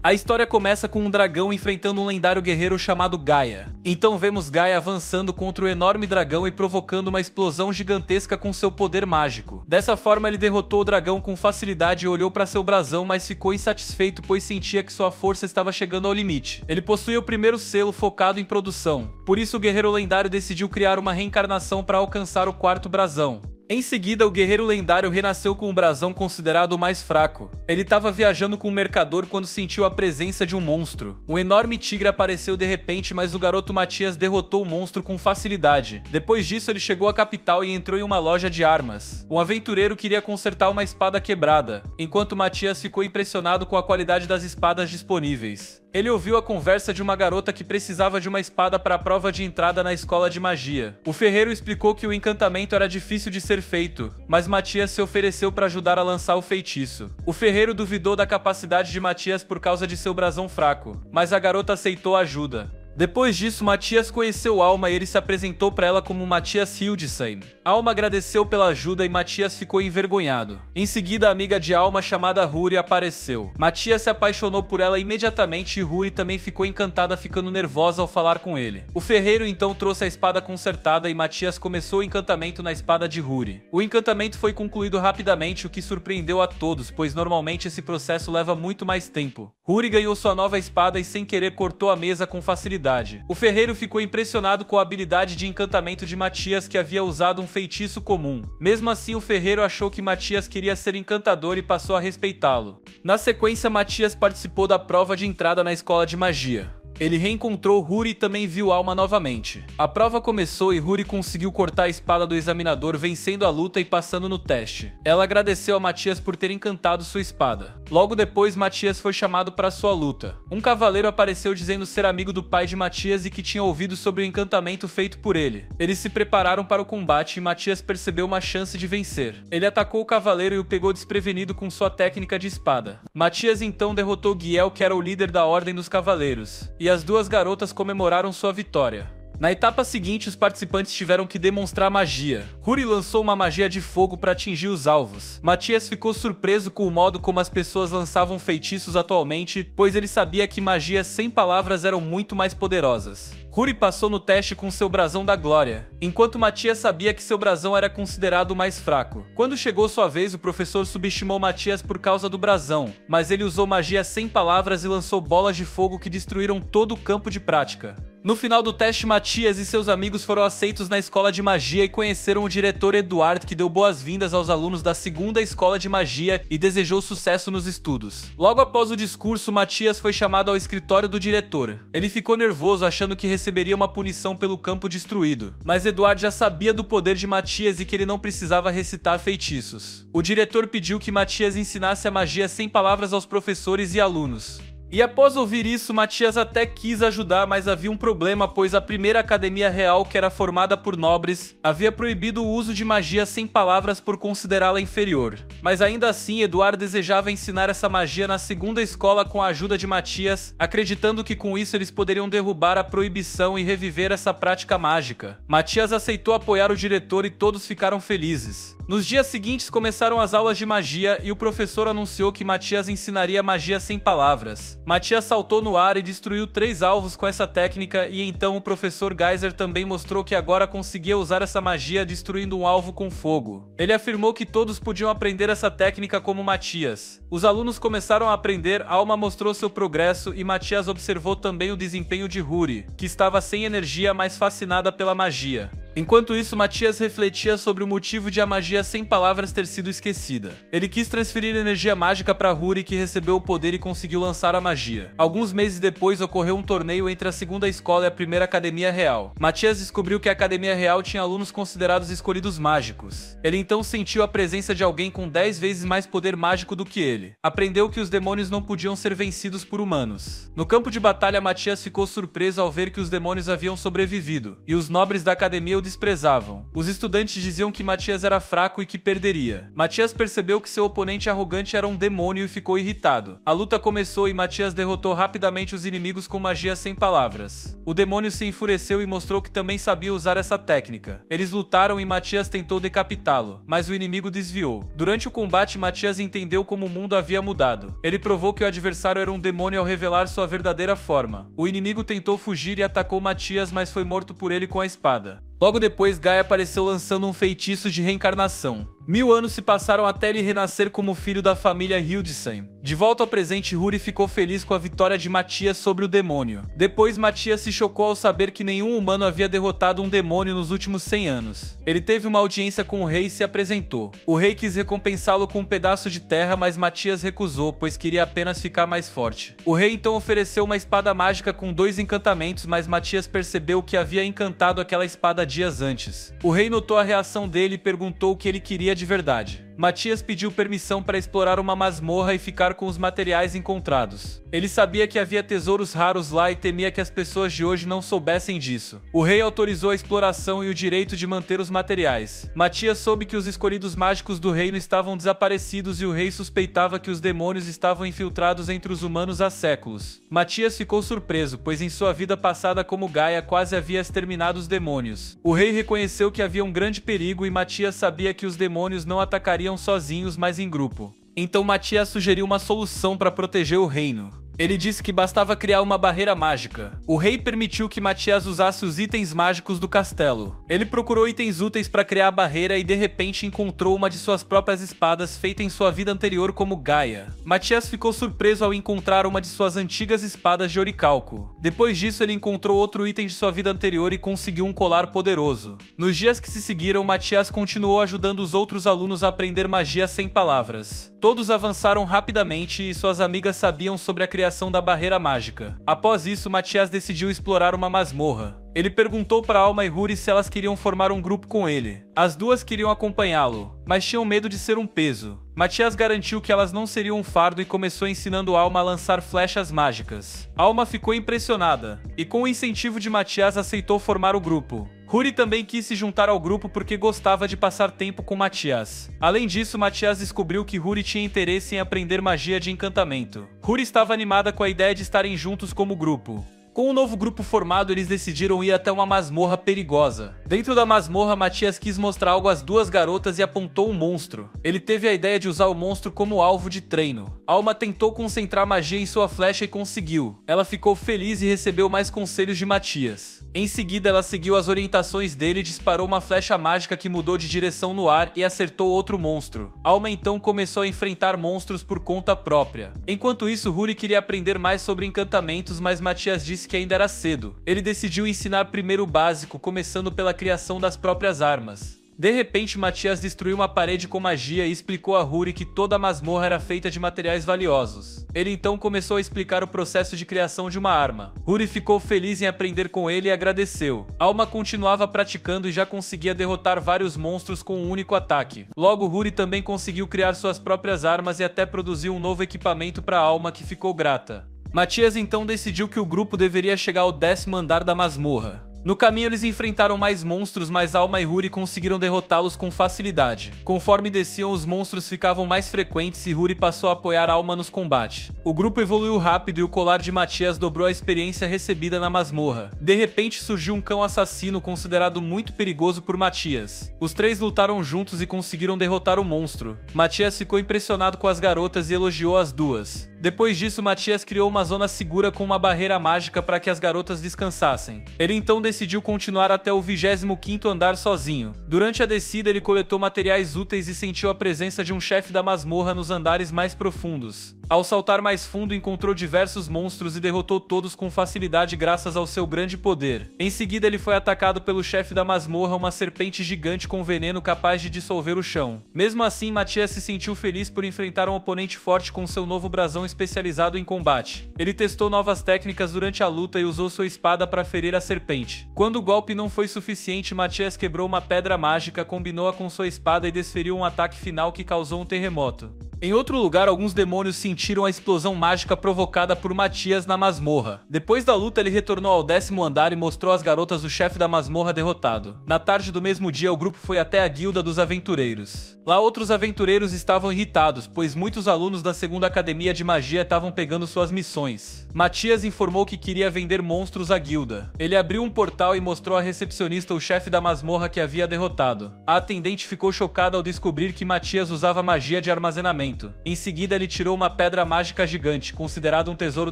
A história começa com um dragão enfrentando um lendário guerreiro chamado Gaia. Então vemos Gaia avançando contra o enorme dragão e provocando uma explosão gigantesca com seu poder mágico. Dessa forma ele derrotou o dragão com facilidade e olhou para seu brasão, mas ficou insatisfeito pois sentia que sua força estava chegando ao limite. Ele possuía o primeiro selo focado em produção. Por isso o guerreiro lendário decidiu criar uma reencarnação para alcançar o quarto brasão. Em seguida, o guerreiro lendário renasceu com um brasão considerado o mais fraco. Ele estava viajando com um mercador quando sentiu a presença de um monstro. Um enorme tigre apareceu de repente, mas o garoto Matias derrotou o monstro com facilidade. Depois disso, ele chegou à capital e entrou em uma loja de armas. Um aventureiro queria consertar uma espada quebrada, enquanto Matias ficou impressionado com a qualidade das espadas disponíveis. Ele ouviu a conversa de uma garota que precisava de uma espada para a prova de entrada na escola de magia. O ferreiro explicou que o encantamento era difícil de ser feito, mas Matias se ofereceu para ajudar a lançar o feitiço. O ferreiro duvidou da capacidade de Matias por causa de seu brasão fraco, mas a garota aceitou a ajuda. Depois disso, Matias conheceu Alma e ele se apresentou para ela como Matias Hildesheim. Alma agradeceu pela ajuda e Matias ficou envergonhado. Em seguida, a amiga de Alma chamada Ruri apareceu. Matias se apaixonou por ela imediatamente e Ruri também ficou encantada, ficando nervosa ao falar com ele. O ferreiro então trouxe a espada consertada e Matias começou o encantamento na espada de Ruri. O encantamento foi concluído rapidamente, o que surpreendeu a todos, pois normalmente esse processo leva muito mais tempo. Ruri ganhou sua nova espada e sem querer cortou a mesa com facilidade. O ferreiro ficou impressionado com a habilidade de encantamento de Matias, que havia usado um feitiço comum. Mesmo assim, o ferreiro achou que Matias queria ser encantador e passou a respeitá-lo. Na sequência, Matias participou da prova de entrada na escola de magia. Ele reencontrou Ruri e também viu Alma novamente. A prova começou e Ruri conseguiu cortar a espada do examinador, vencendo a luta e passando no teste. Ela agradeceu a Matias por ter encantado sua espada. Logo depois, Matias foi chamado para sua luta. Um cavaleiro apareceu dizendo ser amigo do pai de Matias e que tinha ouvido sobre o encantamento feito por ele. Eles se prepararam para o combate e Matias percebeu uma chance de vencer. Ele atacou o cavaleiro e o pegou desprevenido com sua técnica de espada. Matias então derrotou Giel, que era o líder da Ordem dos Cavaleiros. E as duas garotas comemoraram sua vitória. Na etapa seguinte, os participantes tiveram que demonstrar magia. Ruri lançou uma magia de fogo para atingir os alvos. Matias ficou surpreso com o modo como as pessoas lançavam feitiços atualmente, pois ele sabia que magias sem palavras eram muito mais poderosas. Ruri passou no teste com seu brasão da glória, enquanto Matias sabia que seu brasão era considerado o mais fraco. Quando chegou sua vez, o professor subestimou Matias por causa do brasão, mas ele usou magia sem palavras e lançou bolas de fogo que destruíram todo o campo de prática. No final do teste, Matias e seus amigos foram aceitos na escola de magia e conheceram o diretor Eduard, que deu boas-vindas aos alunos da segunda escola de magia e desejou sucesso nos estudos. Logo após o discurso, Matias foi chamado ao escritório do diretor. Ele ficou nervoso, achando que receberia uma punição pelo campo destruído, mas Eduard já sabia do poder de Matias e que ele não precisava recitar feitiços. O diretor pediu que Matias ensinasse a magia sem palavras aos professores e alunos. E após ouvir isso, Matias até quis ajudar, mas havia um problema, pois a primeira academia real, que era formada por nobres, havia proibido o uso de magia sem palavras por considerá-la inferior. Mas ainda assim, Eduardo desejava ensinar essa magia na segunda escola com a ajuda de Matias, acreditando que com isso eles poderiam derrubar a proibição e reviver essa prática mágica. Matias aceitou apoiar o diretor e todos ficaram felizes. Nos dias seguintes começaram as aulas de magia e o professor anunciou que Matias ensinaria magia sem palavras. Matias saltou no ar e destruiu 3 alvos com essa técnica e então o professor Geyser também mostrou que agora conseguia usar essa magia destruindo um alvo com fogo. Ele afirmou que todos podiam aprender essa técnica como Matias. Os alunos começaram a aprender, Alma mostrou seu progresso e Matias observou também o desempenho de Ruri, que estava sem energia, mas fascinada pela magia. Enquanto isso, Matias refletia sobre o motivo de a magia sem palavras ter sido esquecida. Ele quis transferir energia mágica para Ruri, que recebeu o poder e conseguiu lançar a magia. Alguns meses depois, ocorreu um torneio entre a segunda escola e a primeira academia real. Matias descobriu que a academia real tinha alunos considerados escolhidos mágicos. Ele então sentiu a presença de alguém com 10 vezes mais poder mágico do que ele. Aprendeu que os demônios não podiam ser vencidos por humanos. No campo de batalha, Matias ficou surpreso ao ver que os demônios haviam sobrevivido, e os nobres da academia o desprezavam. Os estudantes diziam que Matias era fraco e que perderia. Matias percebeu que seu oponente arrogante era um demônio e ficou irritado. A luta começou e Matias derrotou rapidamente os inimigos com magia sem palavras. O demônio se enfureceu e mostrou que também sabia usar essa técnica. Eles lutaram e Matias tentou decapitá-lo, mas o inimigo desviou. Durante o combate, Matias entendeu como o mundo havia mudado. Ele provou que o adversário era um demônio ao revelar sua verdadeira forma. O inimigo tentou fugir e atacou Matias, mas foi morto por ele com a espada. Logo depois, Gaia apareceu lançando um feitiço de reencarnação. 1000 anos se passaram até ele renascer como filho da família Hildesheim. De volta ao presente, Huri ficou feliz com a vitória de Matias sobre o demônio. Depois, Matias se chocou ao saber que nenhum humano havia derrotado um demônio nos últimos 100 anos. Ele teve uma audiência com o rei e se apresentou. O rei quis recompensá-lo com um pedaço de terra, mas Matias recusou, pois queria apenas ficar mais forte. O rei então ofereceu uma espada mágica com 2 encantamentos, mas Matias percebeu que havia encantado aquela espada dias antes. O rei notou a reação dele e perguntou o que ele queria de verdade. Matias pediu permissão para explorar uma masmorra e ficar com os materiais encontrados. Ele sabia que havia tesouros raros lá e temia que as pessoas de hoje não soubessem disso. O rei autorizou a exploração e o direito de manter os materiais. Matias soube que os escolhidos mágicos do reino estavam desaparecidos e o rei suspeitava que os demônios estavam infiltrados entre os humanos há séculos. Matias ficou surpreso, pois em sua vida passada como Gaia quase havia exterminado os demônios. O rei reconheceu que havia um grande perigo e Matias sabia que os demônios não atacariam sozinhos, mas em grupo. Então Matias sugeriu uma solução para proteger o reino. Ele disse que bastava criar uma barreira mágica. O rei permitiu que Matias usasse os itens mágicos do castelo. Ele procurou itens úteis para criar a barreira e de repente encontrou uma de suas próprias espadas feita em sua vida anterior como Gaia. Matias ficou surpreso ao encontrar uma de suas antigas espadas de oricalco. Depois disso, ele encontrou outro item de sua vida anterior e conseguiu um colar poderoso. Nos dias que se seguiram, Matias continuou ajudando os outros alunos a aprender magia sem palavras. Todos avançaram rapidamente e suas amigas sabiam sobre a criação da barreira mágica. Após isso, Matias decidiu explorar uma masmorra. Ele perguntou para Alma e Huri se elas queriam formar um grupo com ele. As duas queriam acompanhá-lo, mas tinham medo de ser um peso. Matias garantiu que elas não seriam um fardo e começou ensinando Alma a lançar flechas mágicas. Alma ficou impressionada, e com o incentivo de Matias aceitou formar o grupo. Huri também quis se juntar ao grupo porque gostava de passar tempo com Matias. Além disso, Matias descobriu que Huri tinha interesse em aprender magia de encantamento. Huri estava animada com a ideia de estarem juntos como grupo. Com um novo grupo formado, eles decidiram ir até uma masmorra perigosa. Dentro da masmorra, Matias quis mostrar algo às duas garotas e apontou um monstro. Ele teve a ideia de usar o monstro como alvo de treino. Alma tentou concentrar magia em sua flecha e conseguiu. Ela ficou feliz e recebeu mais conselhos de Matias. Em seguida, ela seguiu as orientações dele e disparou uma flecha mágica que mudou de direção no ar e acertou outro monstro. Alma então começou a enfrentar monstros por conta própria. Enquanto isso, Huri queria aprender mais sobre encantamentos, mas Matias disse que ainda era cedo. Ele decidiu ensinar primeiro o básico, começando pela criação das próprias armas. De repente, Matias destruiu uma parede com magia e explicou a Huri que toda a masmorra era feita de materiais valiosos. Ele então começou a explicar o processo de criação de uma arma. Huri ficou feliz em aprender com ele e agradeceu. Alma continuava praticando e já conseguia derrotar vários monstros com um único ataque. Logo, Huri também conseguiu criar suas próprias armas e até produziu um novo equipamento para Alma, que ficou grata. Matias então decidiu que o grupo deveria chegar ao 10º andar da masmorra. No caminho, eles enfrentaram mais monstros, mas Alma e Huri conseguiram derrotá-los com facilidade. Conforme desciam, os monstros ficavam mais frequentes e Huri passou a apoiar Alma nos combates. O grupo evoluiu rápido e o colar de Matias dobrou a experiência recebida na masmorra. De repente, surgiu um cão assassino considerado muito perigoso por Matias. Os três lutaram juntos e conseguiram derrotar o monstro. Matias ficou impressionado com as garotas e elogiou as duas. Depois disso, Matias criou uma zona segura com uma barreira mágica para que as garotas descansassem. Ele então decidiu continuar até o 25º andar sozinho. Durante a descida, ele coletou materiais úteis e sentiu a presença de um chefe da masmorra nos andares mais profundos. Ao saltar mais fundo, encontrou diversos monstros e derrotou todos com facilidade graças ao seu grande poder. Em seguida, ele foi atacado pelo chefe da masmorra, uma serpente gigante com veneno capaz de dissolver o chão. Mesmo assim, Matias se sentiu feliz por enfrentar um oponente forte com seu novo brasão especializado em combate. Ele testou novas técnicas durante a luta e usou sua espada para ferir a serpente. Quando o golpe não foi suficiente, Matias quebrou uma pedra mágica, combinou-a com sua espada e desferiu um ataque final que causou um terremoto. Em outro lugar, alguns demônios sentiram a explosão mágica provocada por Matias na masmorra. Depois da luta, ele retornou ao 10º andar e mostrou às garotas o chefe da masmorra derrotado. Na tarde do mesmo dia, o grupo foi até a Guilda dos Aventureiros. Lá, outros aventureiros estavam irritados, pois muitos alunos da segunda academia de magia estavam pegando suas missões. Matias informou que queria vender monstros à guilda. Ele abriu um portal e mostrou à recepcionista o chefe da masmorra que havia derrotado. A atendente ficou chocada ao descobrir que Matias usava magia de armazenamento. Em seguida, ele tirou uma pedra mágica gigante, considerada um tesouro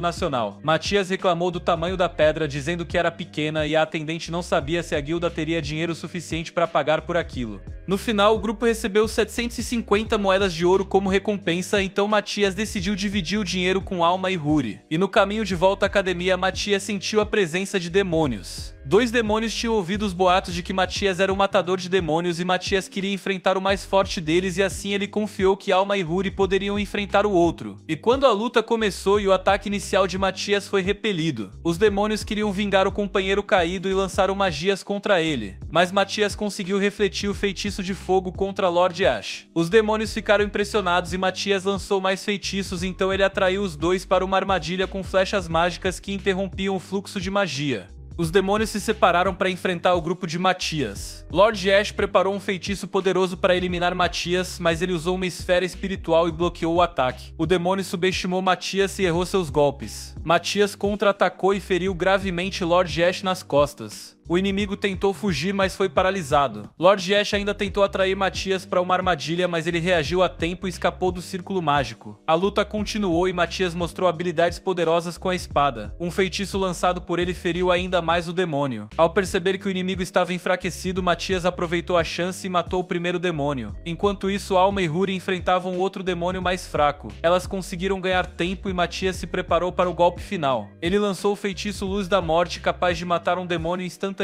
nacional. Matias reclamou do tamanho da pedra, dizendo que era pequena, e a atendente não sabia se a guilda teria dinheiro suficiente para pagar por aquilo. No final, o grupo recebeu 750 moedas de ouro como recompensa, então Matias decidiu dividir o dinheiro com Alma e Ruri. E no caminho de volta à academia, Matias sentiu a presença de demônios. 2 demônios tinham ouvido os boatos de que Matias era um matador de demônios e Matias queria enfrentar o mais forte deles, e assim ele confiou que Alma e Ruri poderiam enfrentar o outro. E quando a luta começou e o ataque inicial de Matias foi repelido, os demônios queriam vingar o companheiro caído e lançaram magias contra ele. Mas Matias conseguiu refletir o feitiço de fogo contra Lord Ash. Os demônios ficaram impressionados e Matias lançou mais feitiços, então ele atraiu os dois para uma armadilha com flechas mágicas que interrompiam o fluxo de magia. Os demônios se separaram para enfrentar o grupo de Matias. Lord Ash preparou um feitiço poderoso para eliminar Matias, mas ele usou uma esfera espiritual e bloqueou o ataque. O demônio subestimou Matias e errou seus golpes. Matias contra-atacou e feriu gravemente Lord Ash nas costas. O inimigo tentou fugir, mas foi paralisado. Lord Ash ainda tentou atrair Matias para uma armadilha, mas ele reagiu a tempo e escapou do círculo mágico. A luta continuou e Matias mostrou habilidades poderosas com a espada. Um feitiço lançado por ele feriu ainda mais o demônio. Ao perceber que o inimigo estava enfraquecido, Matias aproveitou a chance e matou o primeiro demônio. Enquanto isso, Alma e Ruri enfrentavam outro demônio mais fraco. Elas conseguiram ganhar tempo e Matias se preparou para o golpe final. Ele lançou o feitiço Luz da Morte, capaz de matar um demônio instantaneamente.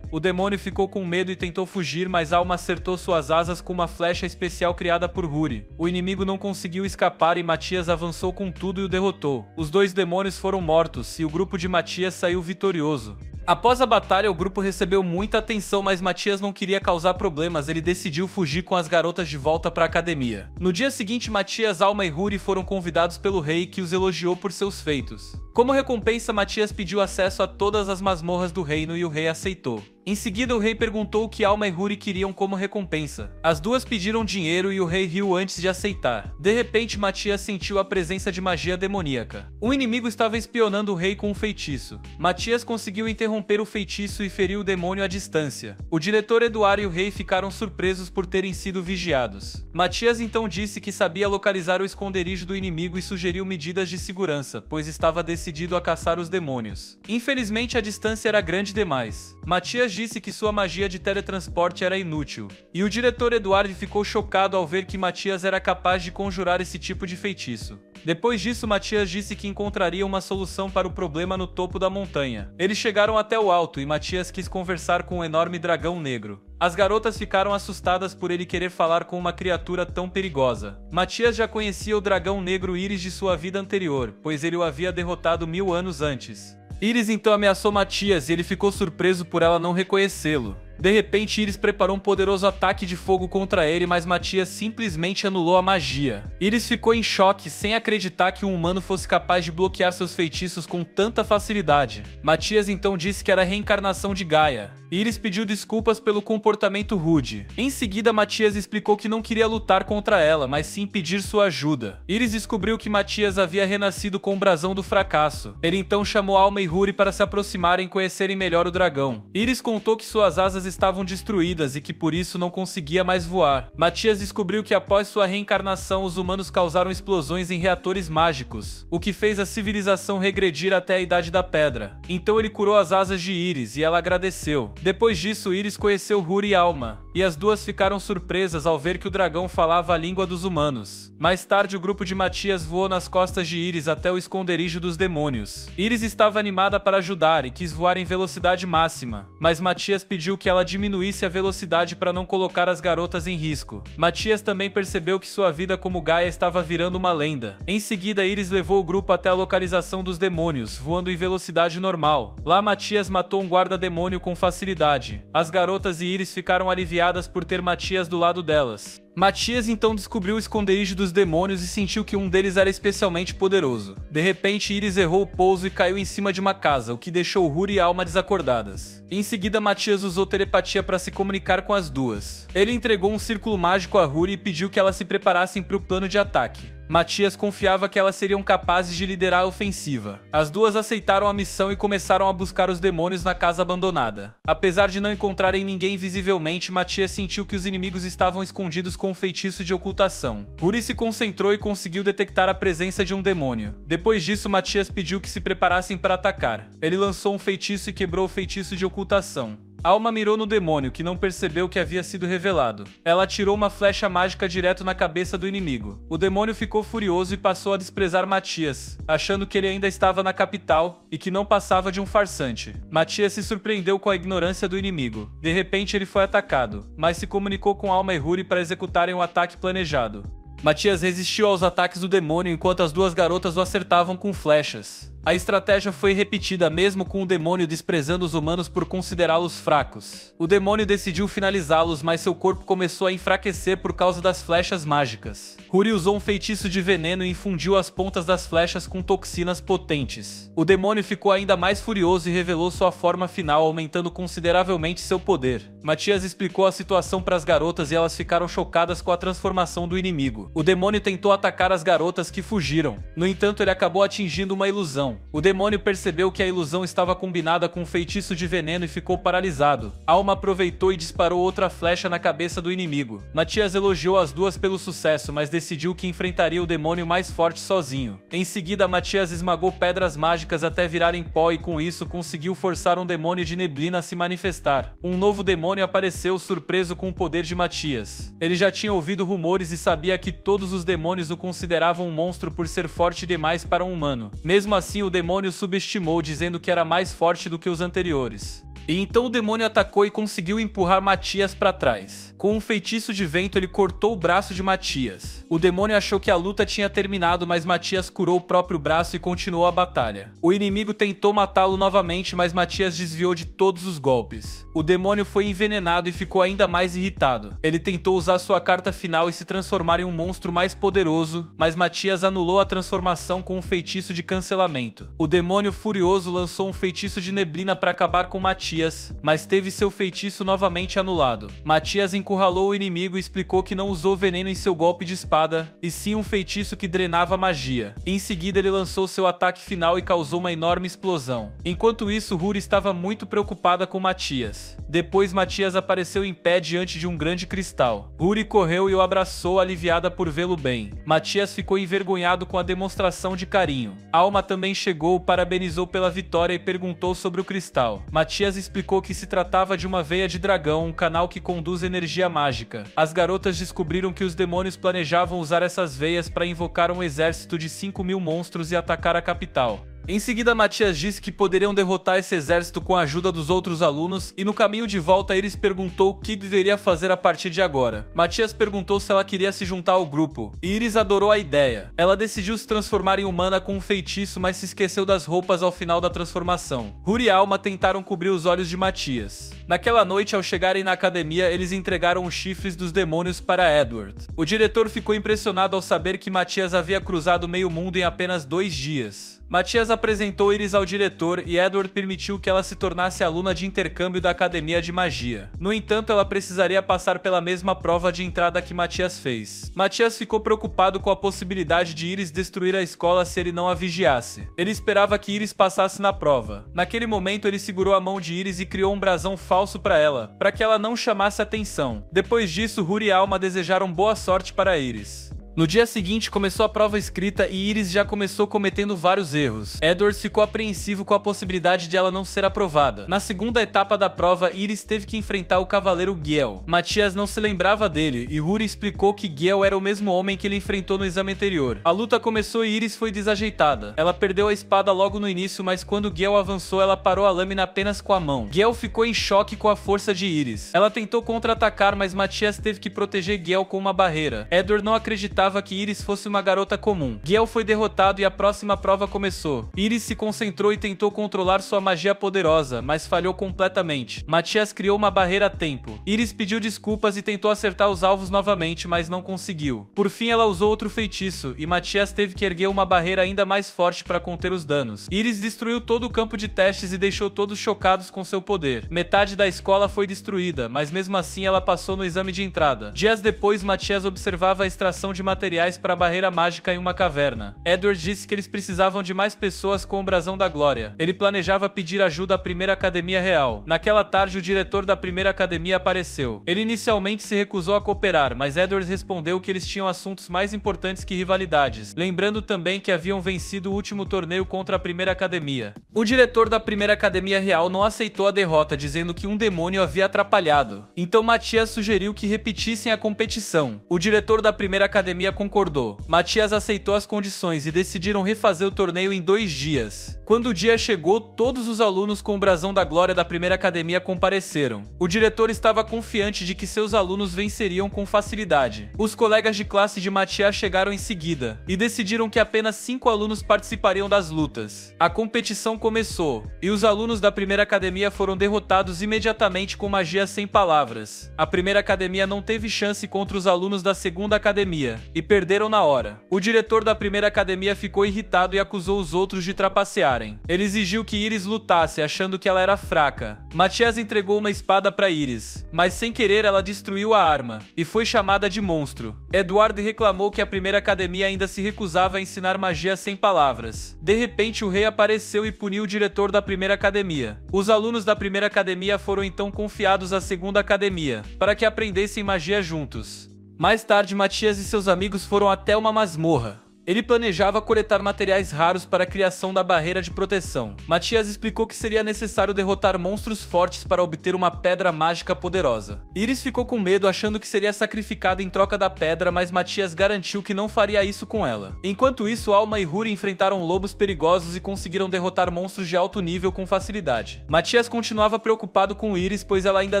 O demônio ficou com medo e tentou fugir, mas Alma acertou suas asas com uma flecha especial criada por Ruri. O inimigo não conseguiu escapar e Matias avançou com tudo e o derrotou. Os 2 demônios foram mortos e o grupo de Matias saiu vitorioso. Após a batalha, o grupo recebeu muita atenção, mas Matias não queria causar problemas. Ele decidiu fugir com as garotas de volta para a academia. No dia seguinte, Matias, Alma e Ruri foram convidados pelo rei, que os elogiou por seus feitos. Como recompensa, Matias pediu acesso a todas as masmorras do reino e o rei aceitou. Em seguida, o rei perguntou o que Alma e Ruri queriam como recompensa. As duas pediram dinheiro e o rei riu antes de aceitar. De repente, Matias sentiu a presença de magia demoníaca. Um inimigo estava espionando o rei com um feitiço. Matias conseguiu interromper o feitiço e feriu o demônio à distância. O diretor Eduardo e o rei ficaram surpresos por terem sido vigiados. Matias então disse que sabia localizar o esconderijo do inimigo e sugeriu medidas de segurança, pois estava decidido a caçar os demônios. Infelizmente, a distância era grande demais. Matias disse que sua magia de teletransporte era inútil, e o diretor Eduardo ficou chocado ao ver que Matias era capaz de conjurar esse tipo de feitiço. Depois disso, Matias disse que encontraria uma solução para o problema no topo da montanha. Eles chegaram até o alto e Matias quis conversar com um enorme dragão negro. As garotas ficaram assustadas por ele querer falar com uma criatura tão perigosa. Matias já conhecia o dragão negro Íris de sua vida anterior, pois ele o havia derrotado 1000 anos antes. Íris então ameaçou Matias e ele ficou surpreso por ela não reconhecê-lo. De repente, Íris preparou um poderoso ataque de fogo contra ele, mas Matias simplesmente anulou a magia. Íris ficou em choque, sem acreditar que um humano fosse capaz de bloquear seus feitiços com tanta facilidade. Matias então disse que era a reencarnação de Gaia. Íris pediu desculpas pelo comportamento rude. Em seguida, Matias explicou que não queria lutar contra ela, mas sim pedir sua ajuda. Íris descobriu que Matias havia renascido com o brasão do fracasso. Ele então chamou Alma e Ruri para se aproximarem e conhecerem melhor o dragão. Íris contou que suas asas estavam destruídas e que por isso não conseguia mais voar. Matias descobriu que após sua reencarnação, os humanos causaram explosões em reatores mágicos, o que fez a civilização regredir até a Idade da Pedra. Então ele curou as asas de Íris e ela agradeceu. Depois disso, Íris conheceu Ruri e Alma, e as duas ficaram surpresas ao ver que o dragão falava a língua dos humanos. Mais tarde, o grupo de Matias voou nas costas de Íris até o esconderijo dos demônios. Íris estava animada para ajudar e quis voar em velocidade máxima, mas Matias pediu que ela diminuísse a velocidade para não colocar as garotas em risco. Matias também percebeu que sua vida como Gaia estava virando uma lenda. Em seguida, Íris levou o grupo até a localização dos demônios, voando em velocidade normal. Lá, Matias matou um guarda-demônio com facilidade. As garotas e Íris ficaram aliviadas aliviadas por ter Matias do lado delas. Matias então descobriu o esconderijo dos demônios e sentiu que um deles era especialmente poderoso. De repente, Iris errou o pouso e caiu em cima de uma casa, o que deixou Huri e Alma desacordadas. Em seguida, Matias usou telepatia para se comunicar com as duas. Ele entregou um círculo mágico a Huri e pediu que elas se preparassem para o plano de ataque. Matias confiava que elas seriam capazes de liderar a ofensiva. As duas aceitaram a missão e começaram a buscar os demônios na casa abandonada. Apesar de não encontrarem ninguém visivelmente, Matias sentiu que os inimigos estavam escondidos com um feitiço de ocultação. Huri se concentrou e conseguiu detectar a presença de um demônio. Depois disso, Matias pediu que se preparassem para atacar. Ele lançou um feitiço e quebrou o feitiço de ocultação. Alma mirou no demônio, que não percebeu que havia sido revelado. Ela atirou uma flecha mágica direto na cabeça do inimigo. O demônio ficou furioso e passou a desprezar Matias, achando que ele ainda estava na capital e que não passava de um farsante. Matias se surpreendeu com a ignorância do inimigo. De repente ele foi atacado, mas se comunicou com Alma e Huri para executarem o ataque planejado. Matias resistiu aos ataques do demônio enquanto as duas garotas o acertavam com flechas. A estratégia foi repetida mesmo com o demônio desprezando os humanos por considerá-los fracos. O demônio decidiu finalizá-los, mas seu corpo começou a enfraquecer por causa das flechas mágicas. Huri usou um feitiço de veneno e infundiu as pontas das flechas com toxinas potentes. O demônio ficou ainda mais furioso e revelou sua forma final, aumentando consideravelmente seu poder. Matias explicou a situação para as garotas e elas ficaram chocadas com a transformação do inimigo. O demônio tentou atacar as garotas que fugiram. No entanto, ele acabou atingindo uma ilusão. O demônio percebeu que a ilusão estava combinada com um feitiço de veneno e ficou paralisado. Alma aproveitou e disparou outra flecha na cabeça do inimigo. Matias elogiou as duas pelo sucesso, mas decidiu que enfrentaria o demônio mais forte sozinho. Em seguida, Matias esmagou pedras mágicas até virarem pó e com isso conseguiu forçar um demônio de neblina a se manifestar. Um novo demônio apareceu, surpreso com o poder de Matias. Ele já tinha ouvido rumores e sabia que todos os demônios o consideravam um monstro por ser forte demais para um humano. Mesmo assim, o demônio subestimou, dizendo que era mais forte do que os anteriores. E então o demônio atacou e conseguiu empurrar Matias para trás. Com um feitiço de vento, ele cortou o braço de Matias. O demônio achou que a luta tinha terminado, mas Matias curou o próprio braço e continuou a batalha. O inimigo tentou matá-lo novamente, mas Matias desviou de todos os golpes. O demônio foi envenenado e ficou ainda mais irritado. Ele tentou usar sua carta final e se transformar em um monstro mais poderoso, mas Matias anulou a transformação com um feitiço de cancelamento. O demônio furioso lançou um feitiço de neblina para acabar com Matias, mas teve seu feitiço novamente anulado. Matias encurralou o inimigo e explicou que não usou veneno em seu golpe de espada, e sim um feitiço que drenava magia. Em seguida, ele lançou seu ataque final e causou uma enorme explosão. Enquanto isso, Huri estava muito preocupada com Matias. Depois, Matias apareceu em pé diante de um grande cristal. Huri correu e o abraçou, aliviada por vê-lo bem. Matias ficou envergonhado com a demonstração de carinho. Alma também chegou, parabenizou pela vitória e perguntou sobre o cristal. Matias explicou que se tratava de uma veia de dragão, um canal que conduz energia mágica. As garotas descobriram que os demônios planejavam usar essas veias para invocar um exército de 5.000 monstros e atacar a capital. Em seguida, Matias disse que poderiam derrotar esse exército com a ajuda dos outros alunos, e no caminho de volta, Iris perguntou o que deveria fazer a partir de agora. Matias perguntou se ela queria se juntar ao grupo, e Iris adorou a ideia. Ela decidiu se transformar em humana com um feitiço, mas se esqueceu das roupas ao final da transformação. Huri e Alma tentaram cobrir os olhos de Matias. Naquela noite, ao chegarem na academia, eles entregaram os chifres dos demônios para Edward. O diretor ficou impressionado ao saber que Matias havia cruzado meio mundo em apenas 2 dias. Matias apresentou Iris ao diretor e Edward permitiu que ela se tornasse aluna de intercâmbio da Academia de Magia. No entanto, ela precisaria passar pela mesma prova de entrada que Matias fez. Matias ficou preocupado com a possibilidade de Iris destruir a escola se ele não a vigiasse. Ele esperava que Iris passasse na prova. Naquele momento, ele segurou a mão de Iris e criou um brasão falso para ela, para que ela não chamasse atenção. Depois disso, Huri e Alma desejaram boa sorte para Iris. No dia seguinte começou a prova escrita e Iris já começou cometendo vários erros. Edward ficou apreensivo com a possibilidade de ela não ser aprovada. Na segunda etapa da prova, Iris teve que enfrentar o cavaleiro Giel. Matias não se lembrava dele e Huri explicou que Giel era o mesmo homem que ele enfrentou no exame anterior. A luta começou e Iris foi desajeitada. Ela perdeu a espada logo no início, mas quando Giel avançou, ela parou a lâmina apenas com a mão. Giel ficou em choque com a força de Iris. Ela tentou contra-atacar, mas Matias teve que proteger Giel com uma barreira. Edward não acreditava esperava que Iris fosse uma garota comum. Giel foi derrotado e a próxima prova começou. Iris se concentrou e tentou controlar sua magia poderosa, mas falhou completamente. Matias criou uma barreira a tempo. Iris pediu desculpas e tentou acertar os alvos novamente, mas não conseguiu. Por fim, ela usou outro feitiço, e Matias teve que erguer uma barreira ainda mais forte para conter os danos. Iris destruiu todo o campo de testes e deixou todos chocados com seu poder. Metade da escola foi destruída, mas mesmo assim ela passou no exame de entrada. Dias depois, Matias observava a extração de materiais para a barreira mágica em uma caverna. Edward disse que eles precisavam de mais pessoas com o brasão da glória. Ele planejava pedir ajuda à primeira academia real. Naquela tarde, o diretor da primeira academia apareceu. Ele inicialmente se recusou a cooperar, mas Edward respondeu que eles tinham assuntos mais importantes que rivalidades, lembrando também que haviam vencido o último torneio contra a primeira academia. O diretor da primeira academia real não aceitou a derrota, dizendo que um demônio havia atrapalhado. Então Matias sugeriu que repetissem a competição. O diretor da primeira academia concordou. Matias aceitou as condições e decidiram refazer o torneio em 2 dias. Quando o dia chegou, todos os alunos com o brasão da glória da primeira academia compareceram. O diretor estava confiante de que seus alunos venceriam com facilidade. Os colegas de classe de Matias chegaram em seguida e decidiram que apenas 5 alunos participariam das lutas. A competição começou e os alunos da primeira academia foram derrotados imediatamente com magia sem palavras. A primeira academia não teve chance contra os alunos da segunda academia e perderam na hora. O diretor da primeira academia ficou irritado e acusou os outros de trapacearem. Ele exigiu que Iris lutasse, achando que ela era fraca. Matias entregou uma espada para Iris, mas sem querer ela destruiu a arma e foi chamada de monstro. Edward reclamou que a primeira academia ainda se recusava a ensinar magia sem palavras. De repente, o rei apareceu e puniu o diretor da primeira academia. Os alunos da primeira academia foram então confiados à segunda academia, para que aprendessem magia juntos. Mais tarde, Matias e seus amigos foram até uma masmorra. Ele planejava coletar materiais raros para a criação da barreira de proteção. Matias explicou que seria necessário derrotar monstros fortes para obter uma pedra mágica poderosa. Iris ficou com medo, achando que seria sacrificada em troca da pedra, mas Matias garantiu que não faria isso com ela. Enquanto isso, Alma e Ruri enfrentaram lobos perigosos e conseguiram derrotar monstros de alto nível com facilidade. Matias continuava preocupado com Iris, pois ela ainda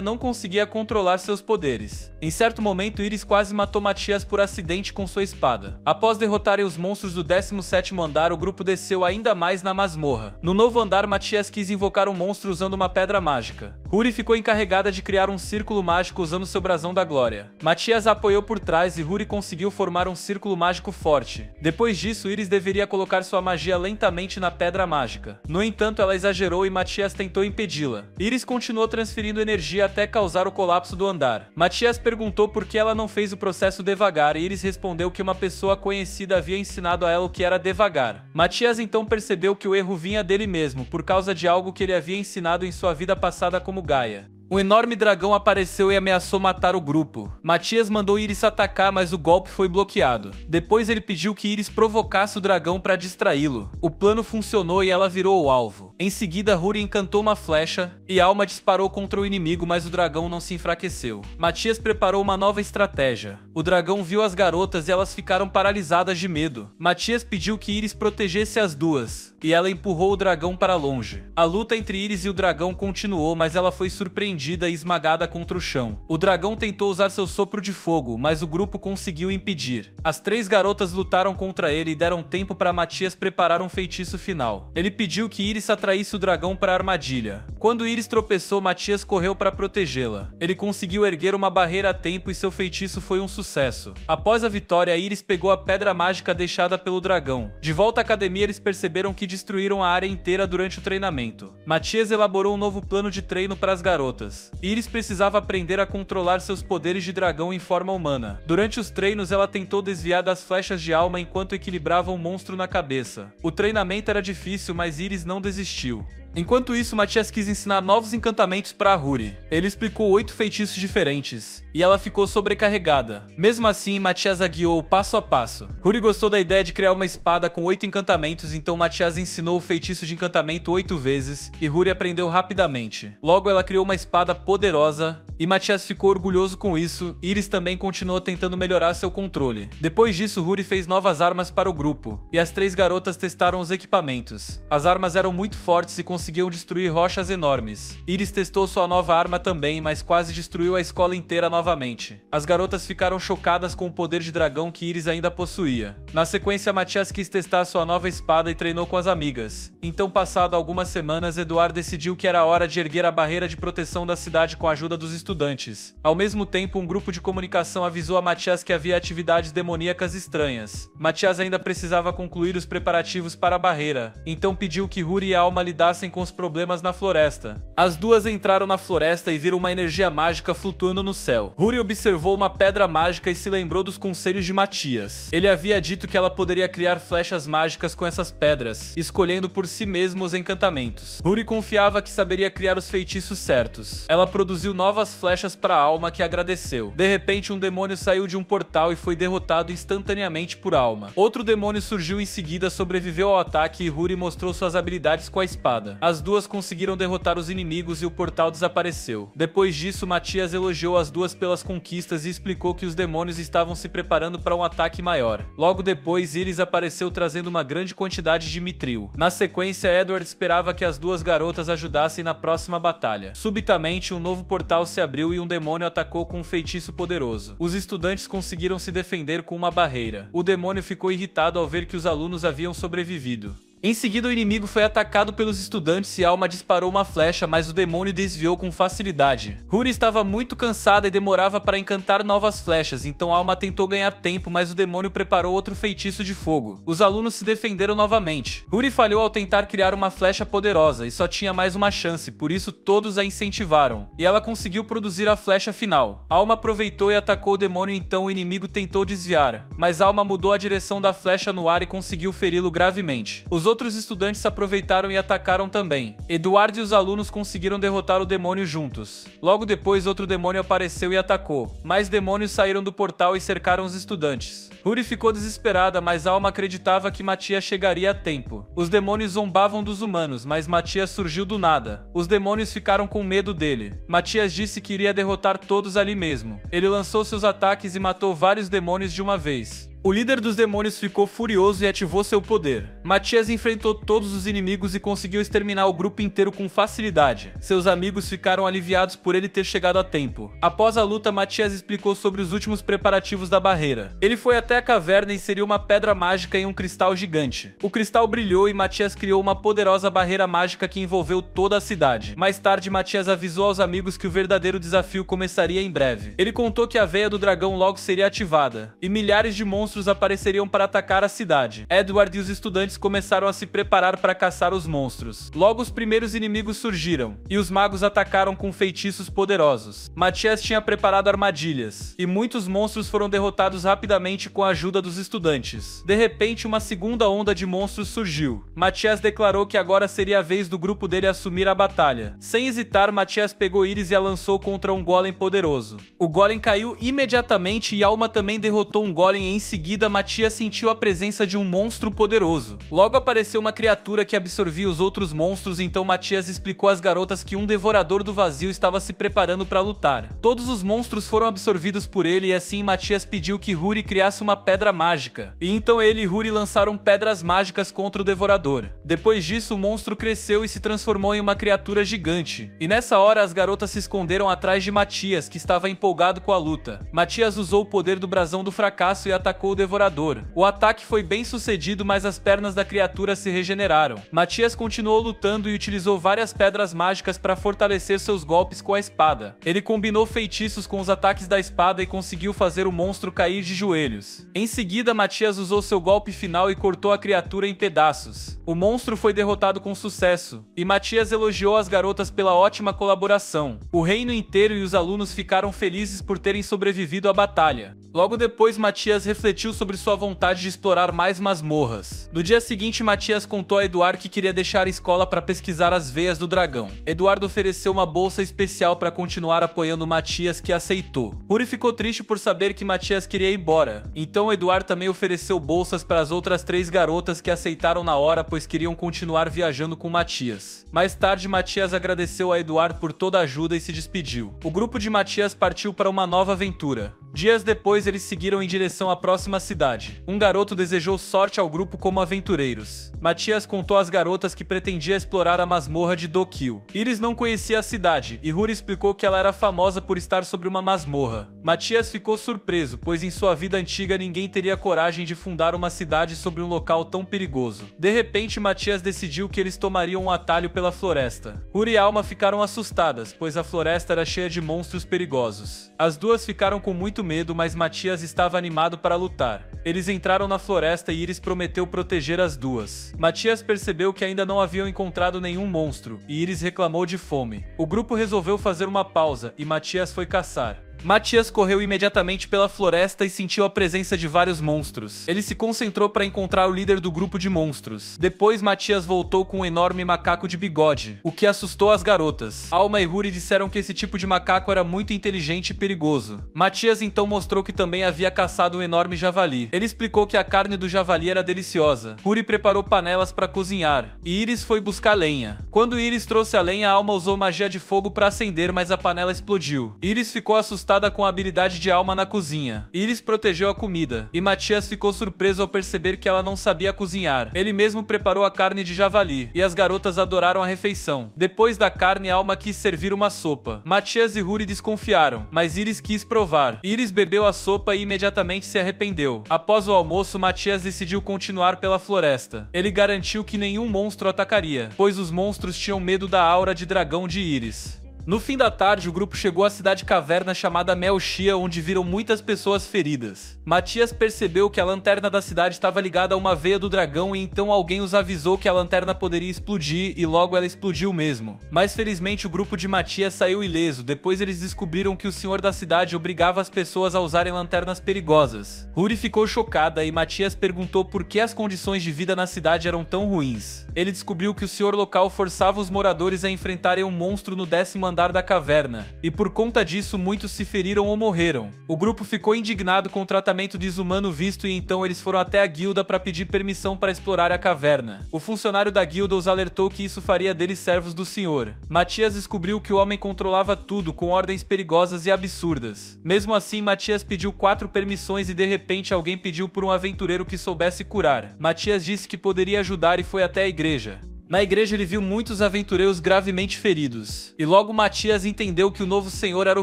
não conseguia controlar seus poderes. Em certo momento, Iris quase matou Matias por acidente com sua espada. Após derrotarem os monstros do 17º andar, o grupo desceu ainda mais na masmorra. No novo andar, Matias quis invocar um monstro usando uma pedra mágica. Ruri ficou encarregada de criar um círculo mágico usando seu brasão da glória. Matias a apoiou por trás e Ruri conseguiu formar um círculo mágico forte. Depois disso, Iris deveria colocar sua magia lentamente na pedra mágica. No entanto, ela exagerou e Matias tentou impedi-la. Iris continuou transferindo energia até causar o colapso do andar. Matias perguntou por que ela não fez o processo devagar e Iris respondeu que uma pessoa conhecida havia ensinado a ela o que era devagar. Matias então percebeu que o erro vinha dele mesmo, por causa de algo que ele havia ensinado em sua vida passada como Gaia. Um enorme dragão apareceu e ameaçou matar o grupo. Matias mandou Iris atacar, mas o golpe foi bloqueado. Depois ele pediu que Iris provocasse o dragão para distraí-lo. O plano funcionou e ela virou o alvo. Em seguida, Ruri encantou uma flecha e Alma disparou contra o inimigo, mas o dragão não se enfraqueceu. Matias preparou uma nova estratégia. O dragão viu as garotas e elas ficaram paralisadas de medo. Matias pediu que Iris protegesse as duas e ela empurrou o dragão para longe. A luta entre Iris e o dragão continuou, mas ela foi surpreendida e esmagada contra o chão. O dragão tentou usar seu sopro de fogo, mas o grupo conseguiu impedir. As 3 garotas lutaram contra ele e deram tempo para Matias preparar um feitiço final. Ele pediu que Iris atraísse o dragão para a armadilha. Quando Iris tropeçou, Matias correu para protegê-la. Ele conseguiu erguer uma barreira a tempo e seu feitiço foi um sucesso. Após a vitória, Iris pegou a pedra mágica deixada pelo dragão. De volta à academia, eles perceberam que destruíram a área inteira durante o treinamento. Matias elaborou um novo plano de treino para as garotas. Iris precisava aprender a controlar seus poderes de dragão em forma humana. Durante os treinos, ela tentou desviar das flechas de Alma enquanto equilibrava um monstro na cabeça. O treinamento era difícil, mas Iris não desistiu. Enquanto isso, Matias quis ensinar novos encantamentos para Ruri. Ele explicou 8 feitiços diferentes, e ela ficou sobrecarregada. Mesmo assim, Matias a guiou passo a passo. Ruri gostou da ideia de criar uma espada com 8 encantamentos, então Matias ensinou o feitiço de encantamento 8 vezes, e Ruri aprendeu rapidamente. Logo, ela criou uma espada poderosa, e Matias ficou orgulhoso com isso. Iris também continuou tentando melhorar seu controle. Depois disso, Ruri fez novas armas para o grupo, e as 3 garotas testaram os equipamentos. As armas eram muito fortes e conseguiram conseguiam destruir rochas enormes. Iris testou sua nova arma também, mas quase destruiu a escola inteira novamente. As garotas ficaram chocadas com o poder de dragão que Iris ainda possuía. Na sequência, Matias quis testar sua nova espada e treinou com as amigas. Então, passado algumas semanas, Eduardo decidiu que era hora de erguer a barreira de proteção da cidade com a ajuda dos estudantes. Ao mesmo tempo, um grupo de comunicação avisou a Matias que havia atividades demoníacas estranhas. Matias ainda precisava concluir os preparativos para a barreira, então pediu que Huri e Alma lidassem com os problemas na floresta. As duas entraram na floresta e viram uma energia mágica flutuando no céu. Huri observou uma pedra mágica e se lembrou dos conselhos de Matias. Ele havia dito que ela poderia criar flechas mágicas com essas pedras, escolhendo por si mesmo os encantamentos. Huri confiava que saberia criar os feitiços certos. Ela produziu novas flechas para Alma, que agradeceu. De repente, um demônio saiu de um portal e foi derrotado instantaneamente por Alma. Outro demônio surgiu em seguida, sobreviveu ao ataque e Huri mostrou suas habilidades com a espada. As duas conseguiram derrotar os inimigos e o portal desapareceu. Depois disso, Matias elogiou as duas pelas conquistas e explicou que os demônios estavam se preparando para um ataque maior. Logo depois, Iris apareceu trazendo uma grande quantidade de mitril. Na sequência, Edward esperava que as duas garotas ajudassem na próxima batalha. Subitamente, um novo portal se abriu e um demônio atacou com um feitiço poderoso. Os estudantes conseguiram se defender com uma barreira. O demônio ficou irritado ao ver que os alunos haviam sobrevivido. Em seguida, o inimigo foi atacado pelos estudantes e Alma disparou uma flecha, mas o demônio desviou com facilidade. Huri estava muito cansada e demorava para encantar novas flechas, então Alma tentou ganhar tempo, mas o demônio preparou outro feitiço de fogo. Os alunos se defenderam novamente. Huri falhou ao tentar criar uma flecha poderosa e só tinha mais uma chance, por isso todos a incentivaram. E ela conseguiu produzir a flecha final. Alma aproveitou e atacou o demônio, então o inimigo tentou desviar, mas Alma mudou a direção da flecha no ar e conseguiu feri-lo gravemente. Os outros estudantes aproveitaram e atacaram também. Eduardo e os alunos conseguiram derrotar o demônio juntos. Logo depois, outro demônio apareceu e atacou. Mais demônios saíram do portal e cercaram os estudantes. Huri ficou desesperada, mas Alma acreditava que Matias chegaria a tempo. Os demônios zombavam dos humanos, mas Matias surgiu do nada. Os demônios ficaram com medo dele. Matias disse que iria derrotar todos ali mesmo. Ele lançou seus ataques e matou vários demônios de uma vez. O líder dos demônios ficou furioso e ativou seu poder. Matias enfrentou todos os inimigos e conseguiu exterminar o grupo inteiro com facilidade. Seus amigos ficaram aliviados por ele ter chegado a tempo. Após a luta, Matias explicou sobre os últimos preparativos da barreira. Ele foi até a caverna e inseriu uma pedra mágica em um cristal gigante. O cristal brilhou e Matias criou uma poderosa barreira mágica que envolveu toda a cidade. Mais tarde, Matias avisou aos amigos que o verdadeiro desafio começaria em breve. Ele contou que a veia do dragão logo seria ativada, e milhares de monstros apareceriam para atacar a cidade. Edward e os estudantes começaram a se preparar para caçar os monstros. Logo, os primeiros inimigos surgiram, e os magos atacaram com feitiços poderosos. Matias tinha preparado armadilhas, e muitos monstros foram derrotados rapidamente com a ajuda dos estudantes. De repente, uma segunda onda de monstros surgiu. Matias declarou que agora seria a vez do grupo dele assumir a batalha. Sem hesitar, Matias pegou Iris e a lançou contra um golem poderoso. O golem caiu imediatamente e Alma também derrotou um golem em seguida. Matias sentiu a presença de um monstro poderoso. Logo apareceu uma criatura que absorvia os outros monstros, então Matias explicou às garotas que um devorador do vazio estava se preparando para lutar. Todos os monstros foram absorvidos por ele e assim Matias pediu que Huri criasse uma pedra mágica. E então ele e Huri lançaram pedras mágicas contra o devorador. Depois disso, o monstro cresceu e se transformou em uma criatura gigante. E nessa hora, as garotas se esconderam atrás de Matias, que estava empolgado com a luta. Matias usou o poder do brasão do fracasso e atacou o devorador. O ataque foi bem sucedido, mas as pernas da criatura se regeneraram. Matias continuou lutando e utilizou várias pedras mágicas para fortalecer seus golpes com a espada. Ele combinou feitiços com os ataques da espada e conseguiu fazer o monstro cair de joelhos. Em seguida, Matias usou seu golpe final e cortou a criatura em pedaços. O monstro foi derrotado com sucesso, e Matias elogiou as garotas pela ótima colaboração. O reino inteiro e os alunos ficaram felizes por terem sobrevivido à batalha. Logo depois, Matias refletiu sobre sua vontade de explorar mais masmorras. No dia seguinte, Matias contou a Eduardo que queria deixar a escola para pesquisar as veias do dragão. Eduardo ofereceu uma bolsa especial para continuar apoiando Matias, que aceitou. Huri ficou triste por saber que Matias queria ir embora, então Eduardo também ofereceu bolsas para as outras 3 garotas que aceitaram na hora, pois queriam continuar viajando com Matias. Mais tarde, Matias agradeceu a Eduardo por toda a ajuda e se despediu. O grupo de Matias partiu para uma nova aventura. Dias depois, eles seguiram em direção à próxima próxima cidade. Um garoto desejou sorte ao grupo como aventureiros. Matias contou às garotas que pretendia explorar a masmorra de Dokyo. Iris não conhecia a cidade, e Huri explicou que ela era famosa por estar sobre uma masmorra. Matias ficou surpreso, pois em sua vida antiga ninguém teria coragem de fundar uma cidade sobre um local tão perigoso. De repente, Matias decidiu que eles tomariam um atalho pela floresta. Huri e Alma ficaram assustadas, pois a floresta era cheia de monstros perigosos. As duas ficaram com muito medo, mas Matias estava animado para lutar. Eles entraram na floresta e Iris prometeu proteger as duas. Matias percebeu que ainda não haviam encontrado nenhum monstro, e Iris reclamou de fome. O grupo resolveu fazer uma pausa, e Matias foi caçar. Matias correu imediatamente pela floresta e sentiu a presença de vários monstros. Ele se concentrou para encontrar o líder do grupo de monstros. Depois, Matias voltou com um enorme macaco de bigode, o que assustou as garotas. Alma e Huri disseram que esse tipo de macaco era muito inteligente e perigoso. Matias então mostrou que também havia caçado um enorme javali. Ele explicou que a carne do javali era deliciosa. Huri preparou panelas para cozinhar, e Iris foi buscar lenha. Quando Iris trouxe a lenha, Alma usou magia de fogo para acender, mas a panela explodiu. Iris ficou assustada com a habilidade de Alma na cozinha. Iris protegeu a comida, e Matias ficou surpreso ao perceber que ela não sabia cozinhar. Ele mesmo preparou a carne de javali, e as garotas adoraram a refeição. Depois da carne, Alma quis servir uma sopa. Matias e Huri desconfiaram, mas Iris quis provar. Iris bebeu a sopa e imediatamente se arrependeu. Após o almoço, Matias decidiu continuar pela floresta. Ele garantiu que nenhum monstro atacaria, pois os monstros tinham medo da aura de dragão de Iris. No fim da tarde, o grupo chegou à cidade caverna chamada Melchia, onde viram muitas pessoas feridas. Matias percebeu que a lanterna da cidade estava ligada a uma veia do dragão, e então alguém os avisou que a lanterna poderia explodir, e logo ela explodiu mesmo. Mas felizmente o grupo de Matias saiu ileso. Depois eles descobriram que o senhor da cidade obrigava as pessoas a usarem lanternas perigosas. Huri ficou chocada e Matias perguntou por que as condições de vida na cidade eram tão ruins. Ele descobriu que o senhor local forçava os moradores a enfrentarem um monstro no 10º andar da caverna, e por conta disso muitos se feriram ou morreram. O grupo ficou indignado com o tratamento desumano visto, e então eles foram até a guilda para pedir permissão para explorar a caverna. O funcionário da guilda os alertou que isso faria deles servos do senhor. Matias descobriu que o homem controlava tudo com ordens perigosas e absurdas. Mesmo assim, Matias pediu 4 permissões e de repente alguém pediu por um aventureiro que soubesse curar. Matias disse que poderia ajudar e foi até a igreja. Na igreja ele viu muitos aventureiros gravemente feridos, e logo Matias entendeu que o novo senhor era o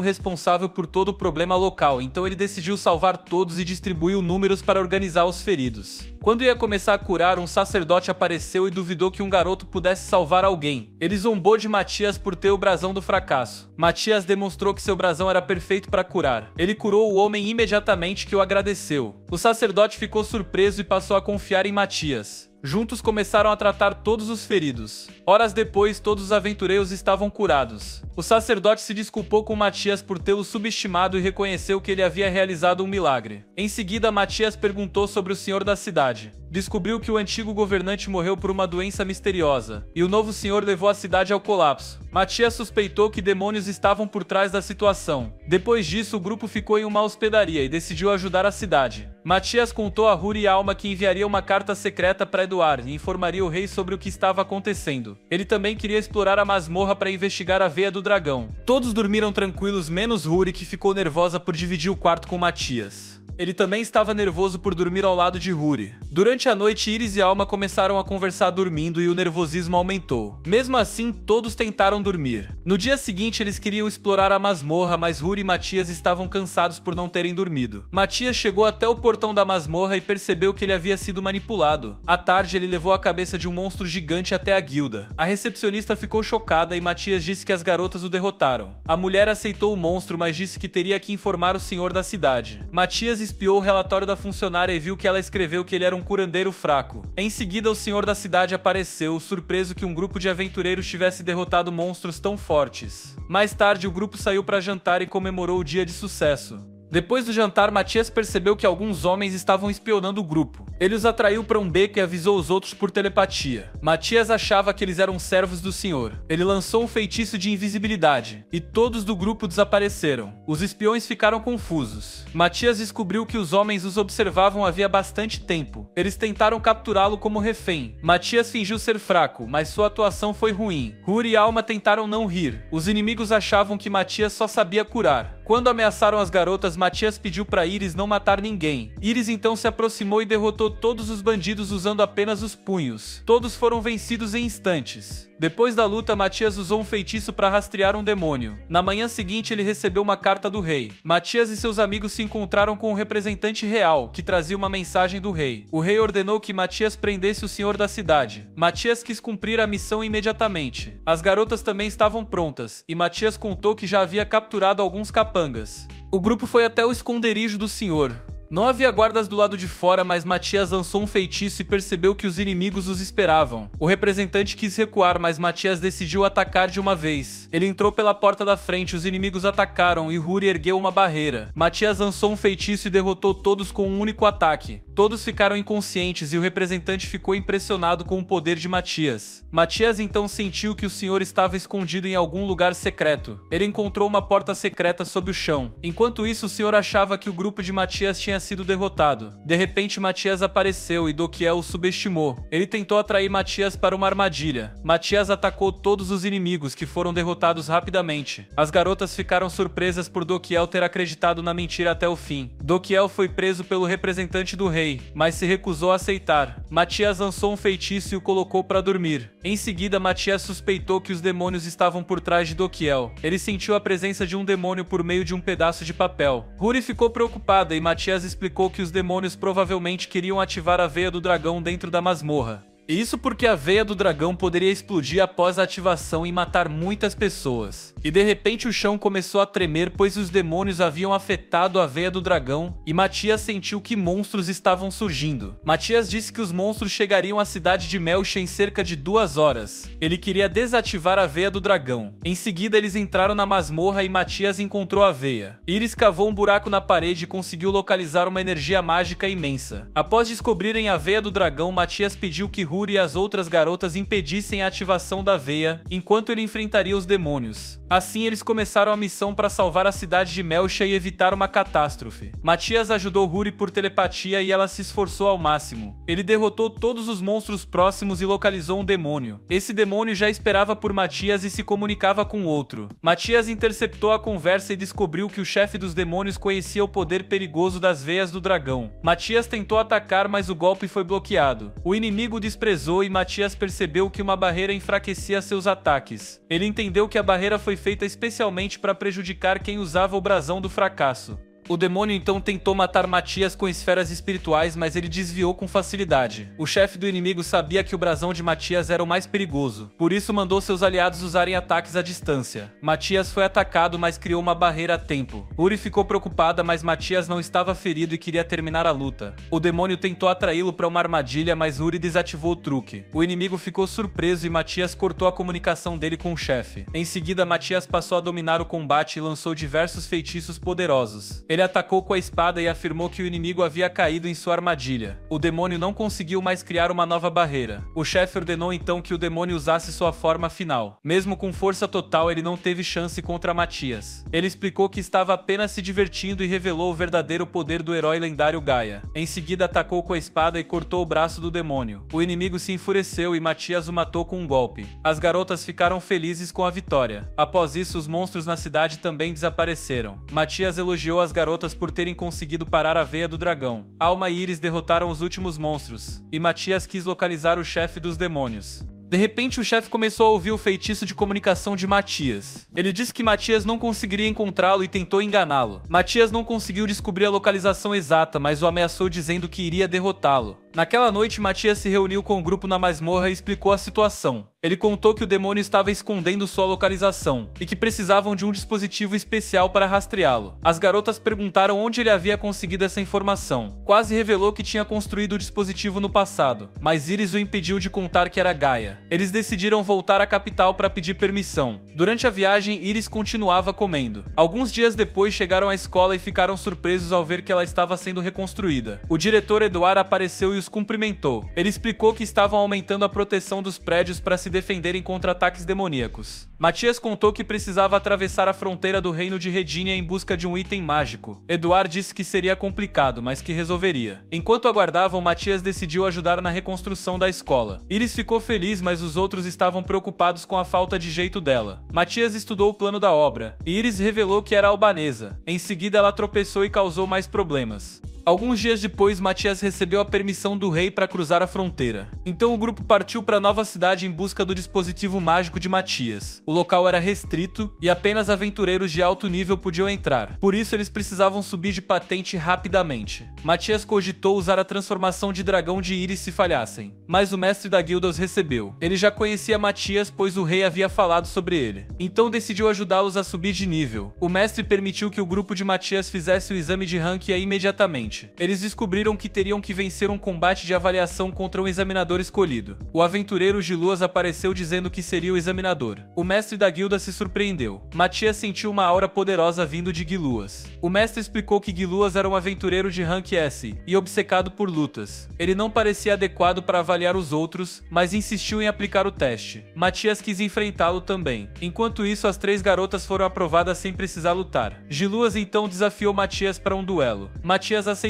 responsável por todo o problema local, então ele decidiu salvar todos e distribuiu números para organizar os feridos. Quando ia começar a curar, um sacerdote apareceu e duvidou que um garoto pudesse salvar alguém. Ele zombou de Matias por ter o brasão do fracasso. Matias demonstrou que seu brasão era perfeito para curar. Ele curou o homem imediatamente, que o agradeceu. O sacerdote ficou surpreso e passou a confiar em Matias. Juntos começaram a tratar todos os feridos. Horas depois, todos os aventureiros estavam curados. O sacerdote se desculpou com Matias por tê-lo subestimado e reconheceu que ele havia realizado um milagre. Em seguida, Matias perguntou sobre o senhor da cidade. Descobriu que o antigo governante morreu por uma doença misteriosa, e o novo senhor levou a cidade ao colapso. Matias suspeitou que demônios estavam por trás da situação. Depois disso, o grupo ficou em uma hospedaria e decidiu ajudar a cidade. Matias contou a Huri e Alma que enviaria uma carta secreta para Eduard e informaria o rei sobre o que estava acontecendo. Ele também queria explorar a masmorra para investigar a veia do dragão. Todos dormiram tranquilos, menos Huri, que ficou nervosa por dividir o quarto com Matias. Ele também estava nervoso por dormir ao lado de Huri. Durante a noite, Iris e Alma começaram a conversar dormindo e o nervosismo aumentou. Mesmo assim, todos tentaram dormir. No dia seguinte, eles queriam explorar a masmorra, mas Huri e Matias estavam cansados por não terem dormido. Matias chegou até o portão da masmorra e percebeu que ele havia sido manipulado. À tarde, ele levou a cabeça de um monstro gigante até a guilda. A recepcionista ficou chocada e Matias disse que as garotas o derrotaram. A mulher aceitou o monstro, mas disse que teria que informar o senhor da cidade. Matias espiou o relatório da funcionária e viu que ela escreveu que ele era um curandeiro fraco. Em seguida, o senhor da cidade apareceu, surpreso que um grupo de aventureiros tivesse derrotado monstros tão fortes. Mais tarde, o grupo saiu para jantar e comemorou o dia de sucesso. Depois do jantar, Matias percebeu que alguns homens estavam espionando o grupo. Ele os atraiu para um beco e avisou os outros por telepatia. Matias achava que eles eram servos do senhor. Ele lançou um feitiço de invisibilidade, e todos do grupo desapareceram. Os espiões ficaram confusos. Matias descobriu que os homens os observavam havia bastante tempo. Eles tentaram capturá-lo como refém. Matias fingiu ser fraco, mas sua atuação foi ruim. Huri e Alma tentaram não rir. Os inimigos achavam que Matias só sabia curar. Quando ameaçaram as garotas, Matias pediu para Iris não matar ninguém. Iris então se aproximou e derrotou todos os bandidos usando apenas os punhos. Todos foram vencidos em instantes. Depois da luta, Matias usou um feitiço para rastrear um demônio. Na manhã seguinte, ele recebeu uma carta do rei. Matias e seus amigos se encontraram com o representante real, que trazia uma mensagem do rei. O rei ordenou que Matias prendesse o senhor da cidade. Matias quis cumprir a missão imediatamente. As garotas também estavam prontas, e Matias contou que já havia capturado alguns capangas. O grupo foi até o esconderijo do senhor. Não havia guardas do lado de fora, mas Matias lançou um feitiço e percebeu que os inimigos os esperavam. O representante quis recuar, mas Matias decidiu atacar de uma vez. Ele entrou pela porta da frente, os inimigos atacaram e Huri ergueu uma barreira. Matias lançou um feitiço e derrotou todos com um único ataque. Todos ficaram inconscientes e o representante ficou impressionado com o poder de Matias. Matias então sentiu que o senhor estava escondido em algum lugar secreto. Ele encontrou uma porta secreta sob o chão. Enquanto isso, o senhor achava que o grupo de Matias tinha sido derrotado. De repente, Matias apareceu e Dokiel o subestimou. Ele tentou atrair Matias para uma armadilha. Matias atacou todos os inimigos, que foram derrotados rapidamente. As garotas ficaram surpresas por Dokiel ter acreditado na mentira até o fim. Dokiel foi preso pelo representante do rei, mas se recusou a aceitar. Matias lançou um feitiço e o colocou para dormir. Em seguida, Matias suspeitou que os demônios estavam por trás de Dokiel. Ele sentiu a presença de um demônio por meio de um pedaço de papel. Huri ficou preocupada e Matias explicou que os demônios provavelmente queriam ativar a veia do dragão dentro da masmorra. Isso porque a veia do dragão poderia explodir após a ativação e matar muitas pessoas. E de repente o chão começou a tremer, pois os demônios haviam afetado a veia do dragão e Matias sentiu que monstros estavam surgindo. Matias disse que os monstros chegariam à cidade de Melcha em cerca de 2 horas. Ele queria desativar a veia do dragão. Em seguida eles entraram na masmorra e Matias encontrou a veia. Iris cavou um buraco na parede e conseguiu localizar uma energia mágica imensa. Após descobrirem a veia do dragão, Matias pediu que Huri e as outras garotas impedissem a ativação da veia, enquanto ele enfrentaria os demônios. Assim, eles começaram a missão para salvar a cidade de Melcha e evitar uma catástrofe. Matias ajudou Huri por telepatia e ela se esforçou ao máximo. Ele derrotou todos os monstros próximos e localizou um demônio. Esse demônio já esperava por Matias e se comunicava com outro. Matias interceptou a conversa e descobriu que o chefe dos demônios conhecia o poder perigoso das veias do dragão. Matias tentou atacar, mas o golpe foi bloqueado. O inimigo desprezou e Matias percebeu que uma barreira enfraquecia seus ataques. Ele entendeu que a barreira foi feita especialmente para prejudicar quem usava o brasão do fracasso. O demônio então tentou matar Matias com esferas espirituais, mas ele desviou com facilidade. O chefe do inimigo sabia que o brasão de Matias era o mais perigoso, por isso mandou seus aliados usarem ataques à distância. Matias foi atacado, mas criou uma barreira a tempo. Huri ficou preocupada, mas Matias não estava ferido e queria terminar a luta. O demônio tentou atraí-lo para uma armadilha, mas Huri desativou o truque. O inimigo ficou surpreso e Matias cortou a comunicação dele com o chefe. Em seguida, Matias passou a dominar o combate e lançou diversos feitiços poderosos. Ele atacou com a espada e afirmou que o inimigo havia caído em sua armadilha. O demônio não conseguiu mais criar uma nova barreira. O chefe ordenou então que o demônio usasse sua forma final. Mesmo com força total, ele não teve chance contra Matias. Ele explicou que estava apenas se divertindo e revelou o verdadeiro poder do herói lendário Gaia. Em seguida, atacou com a espada e cortou o braço do demônio. O inimigo se enfureceu e Matias o matou com um golpe. As garotas ficaram felizes com a vitória. Após isso, os monstros na cidade também desapareceram. Matias elogiou as garotas por terem conseguido parar a veia do dragão. Alma e Iris derrotaram os últimos monstros, e Matias quis localizar o chefe dos demônios. De repente, o chefe começou a ouvir o feitiço de comunicação de Matias. Ele disse que Matias não conseguiria encontrá-lo e tentou enganá-lo. Matias não conseguiu descobrir a localização exata, mas o ameaçou dizendo que iria derrotá-lo. Naquela noite, Matias se reuniu com o grupo na masmorra e explicou a situação. Ele contou que o demônio estava escondendo sua localização e que precisavam de um dispositivo especial para rastreá-lo. As garotas perguntaram onde ele havia conseguido essa informação. Quase revelou que tinha construído o dispositivo no passado, mas Iris o impediu de contar que era Gaia. Eles decidiram voltar à capital para pedir permissão. Durante a viagem, Iris continuava comendo. Alguns dias depois, chegaram à escola e ficaram surpresos ao ver que ela estava sendo reconstruída. O diretor Eduardo apareceu e os cumprimentou. Ele explicou que estavam aumentando a proteção dos prédios para se defenderem contra ataques demoníacos. Matias contou que precisava atravessar a fronteira do reino de Redínia em busca de um item mágico. Eduard disse que seria complicado, mas que resolveria. Enquanto aguardavam, Matias decidiu ajudar na reconstrução da escola. Iris ficou feliz, mas os outros estavam preocupados com a falta de jeito dela. Matias estudou o plano da obra, e Iris revelou que era albanesa. Em seguida, ela tropeçou e causou mais problemas. Alguns dias depois, Matias recebeu a permissão do rei para cruzar a fronteira. Então o grupo partiu para a nova cidade em busca do dispositivo mágico de Matias. O local era restrito e apenas aventureiros de alto nível podiam entrar. Por isso eles precisavam subir de patente rapidamente. Matias cogitou usar a transformação de dragão de Iris se falhassem, mas o mestre da guilda os recebeu. Ele já conhecia Matias, pois o rei havia falado sobre ele. Então decidiu ajudá-los a subir de nível. O mestre permitiu que o grupo de Matias fizesse o exame de rank imediatamente. Eles descobriram que teriam que vencer um combate de avaliação contra um examinador escolhido. O aventureiro Giluas apareceu dizendo que seria o examinador. O mestre da guilda se surpreendeu. Matias sentiu uma aura poderosa vindo de Giluas. O mestre explicou que Giluas era um aventureiro de rank S e obcecado por lutas. Ele não parecia adequado para avaliar os outros, mas insistiu em aplicar o teste. Matias quis enfrentá-lo também. Enquanto isso, as 3 garotas foram aprovadas sem precisar lutar. Giluas então desafiou Matias para um duelo. Matias aceitou.